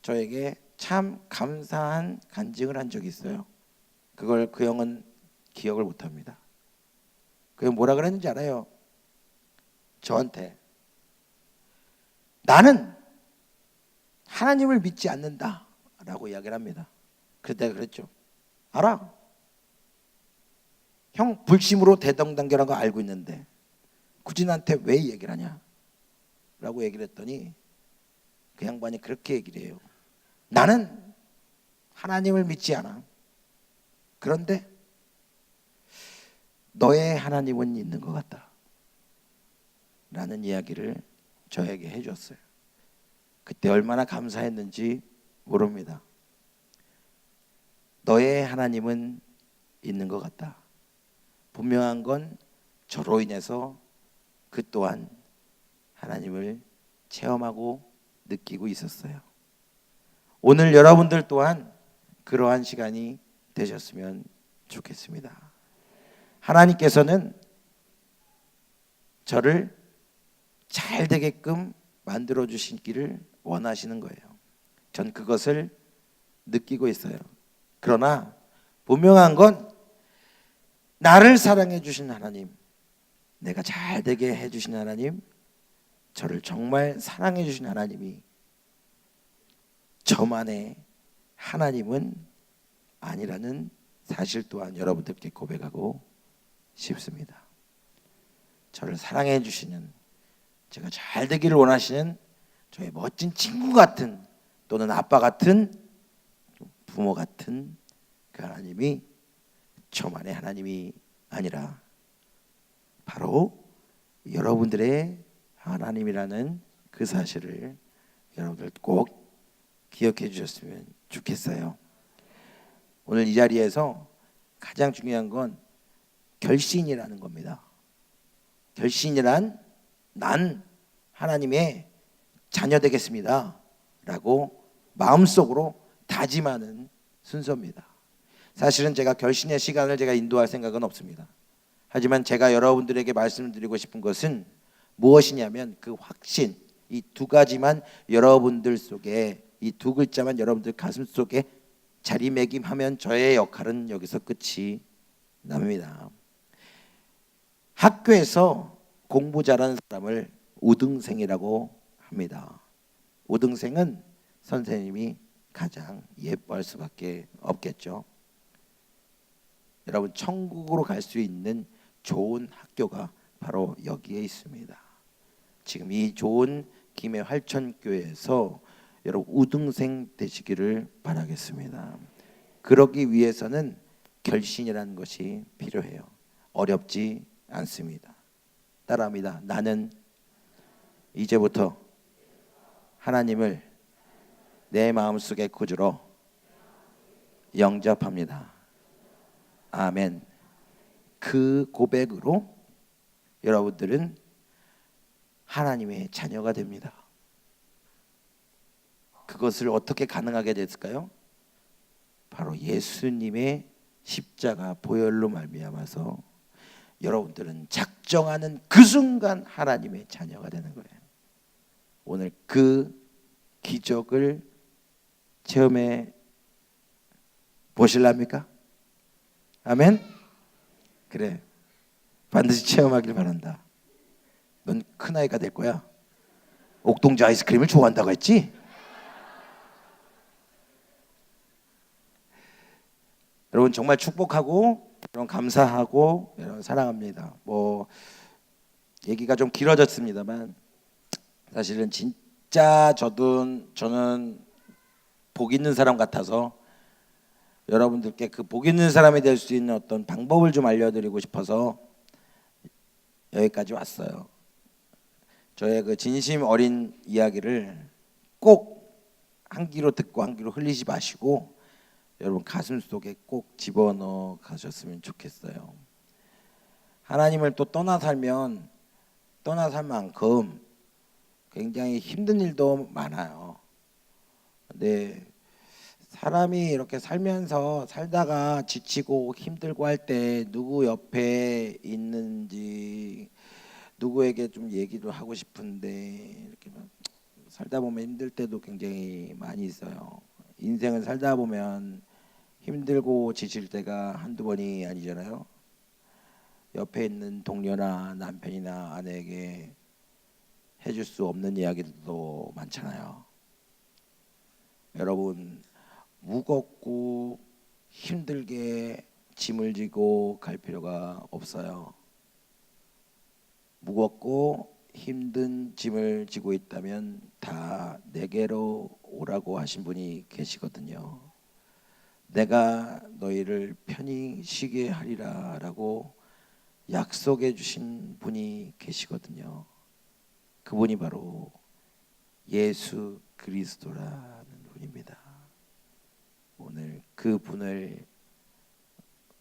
저에게 참 감사한 간증을 한 적이 있어요. 그걸 그 형은 기억을 못합니다. 그 형 뭐라 그랬는지 알아요? 저한테 나는 하나님을 믿지 않는다 라고 이야기를 합니다. 그래서 내가 그랬죠. 알아. 형 불심으로 대동단결한 거 알고 있는데 굳이 나한테 왜 얘기를 하냐 라고 얘기를 했더니 그 양반이 그렇게 얘기를 해요. 나는 하나님을 믿지 않아. 그런데 너의 하나님은 있는 것 같다 라는 이야기를 저에게 해줬어요. 그때 얼마나 감사했는지 모릅니다. 너의 하나님은 있는 것 같다. 분명한 건 저로 인해서 그 또한 하나님을 체험하고 느끼고 있었어요. 오늘 여러분들 또한 그러한 시간이 되셨으면 좋겠습니다. 하나님께서는 저를 잘 되게끔 만들어 주시기를 원하시는 거예요. 전 그것을 느끼고 있어요. 그러나 분명한 건 나를 사랑해 주신 하나님, 내가 잘 되게 해 주신 하나님, 저를 정말 사랑해 주신 하나님이 저만의 하나님은 아니라는 사실 또한 여러분들께 고백하고 싶습니다. 저를 사랑해 주시는, 제가 잘 되기를 원하시는 저의 멋진 친구 같은 또는 아빠 같은 부모 같은 그 하나님이 저만의 하나님이 아니라 바로 여러분들의 하나님이라는 그 사실을 여러분들 꼭 기억해 주셨으면 좋겠어요. 오늘 이 자리에서 가장 중요한 건 결신이라는 겁니다. 결신이란 난 하나님의 자녀 되겠습니다 라고 마음속으로 다짐하는 순서입니다. 사실은 제가 결신의 시간을 제가 인도할 생각은 없습니다. 하지만 제가 여러분들에게 말씀드리고 싶은 것은 무엇이냐면 그 확신, 이 두 가지만 여러분들 속에, 이 두 글자만 여러분들 가슴 속에 자리매김하면 저의 역할은 여기서 끝이 납니다. 학교에서 공부 잘하는 사람을 우등생이라고 합니다. 우등생은 선생님이 가장 예뻐할 수밖에 없겠죠. 여러분, 천국으로 갈 수 있는 좋은 학교가 바로 여기에 있습니다. 지금 이 좋은 김해 활천교회에서 여러분 우등생 되시기를 바라겠습니다. 그러기 위해서는 결신이라는 것이 필요해요. 어렵지 않습니다. 따라합니다. 나는 이제부터 하나님을 내 마음속에 구주로 영접합니다. 아멘. 그 고백으로 여러분들은 하나님의 자녀가 됩니다. 그것을 어떻게 가능하게 됐을까요? 바로 예수님의 십자가 보혈로 말미암아서 여러분들은 작정하는 그 순간 하나님의 자녀가 되는 거예요. 오늘 그 기적을 체험해 보실랍니까? 아멘? 그래, 반드시 체험하길 바란다. 넌 큰아이가 될 거야. 옥동자 아이스크림을 좋아한다고 했지? 여러분 정말 축복하고 여러분 감사하고 여러분 사랑합니다. 뭐 얘기가 좀 길어졌습니다만 사실은 진짜 저는 복 있는 사람 같아서 여러분들께 그 복 있는 사람이 될 수 있는 어떤 방법을 좀 알려드리고 싶어서 여기까지 왔어요. 저의 그 진심 어린 이야기를 꼭 한 귀로 듣고 한 귀로 흘리지 마시고 여러분 가슴 속에 꼭 집어넣어 가셨으면 좋겠어요. 하나님을 또 떠나 살 만큼 굉장히 힘든 일도 많아요. 근데 사람이 이렇게 살다가 지치고 힘들고 할 때 누구 옆에 있는지 누구에게 좀 얘기도 하고 싶은데 이렇게 살다 보면 힘들 때도 굉장히 많이 있어요. 인생을 살다 보면 힘들고 지칠 때가 한두 번이 아니잖아요. 옆에 있는 동료나 남편이나 아내에게 해줄 수 없는 이야기들도 많잖아요. 여러분 무겁고 힘들게 짐을 지고 갈 필요가 없어요. 무겁고 힘든 짐을 지고 있다면 다 내게로 오라고 하신 분이 계시거든요. 내가 너희를 편히 쉬게 하리라 라고 약속해 주신 분이 계시거든요. 그분이 바로 예수 그리스도라는 분입니다. 오늘 그 분을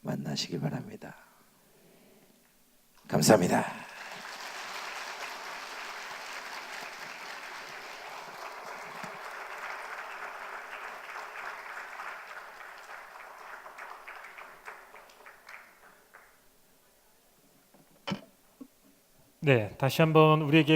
만나시길 바랍니다. 감사합니다. 네, 다시 한번 우리에게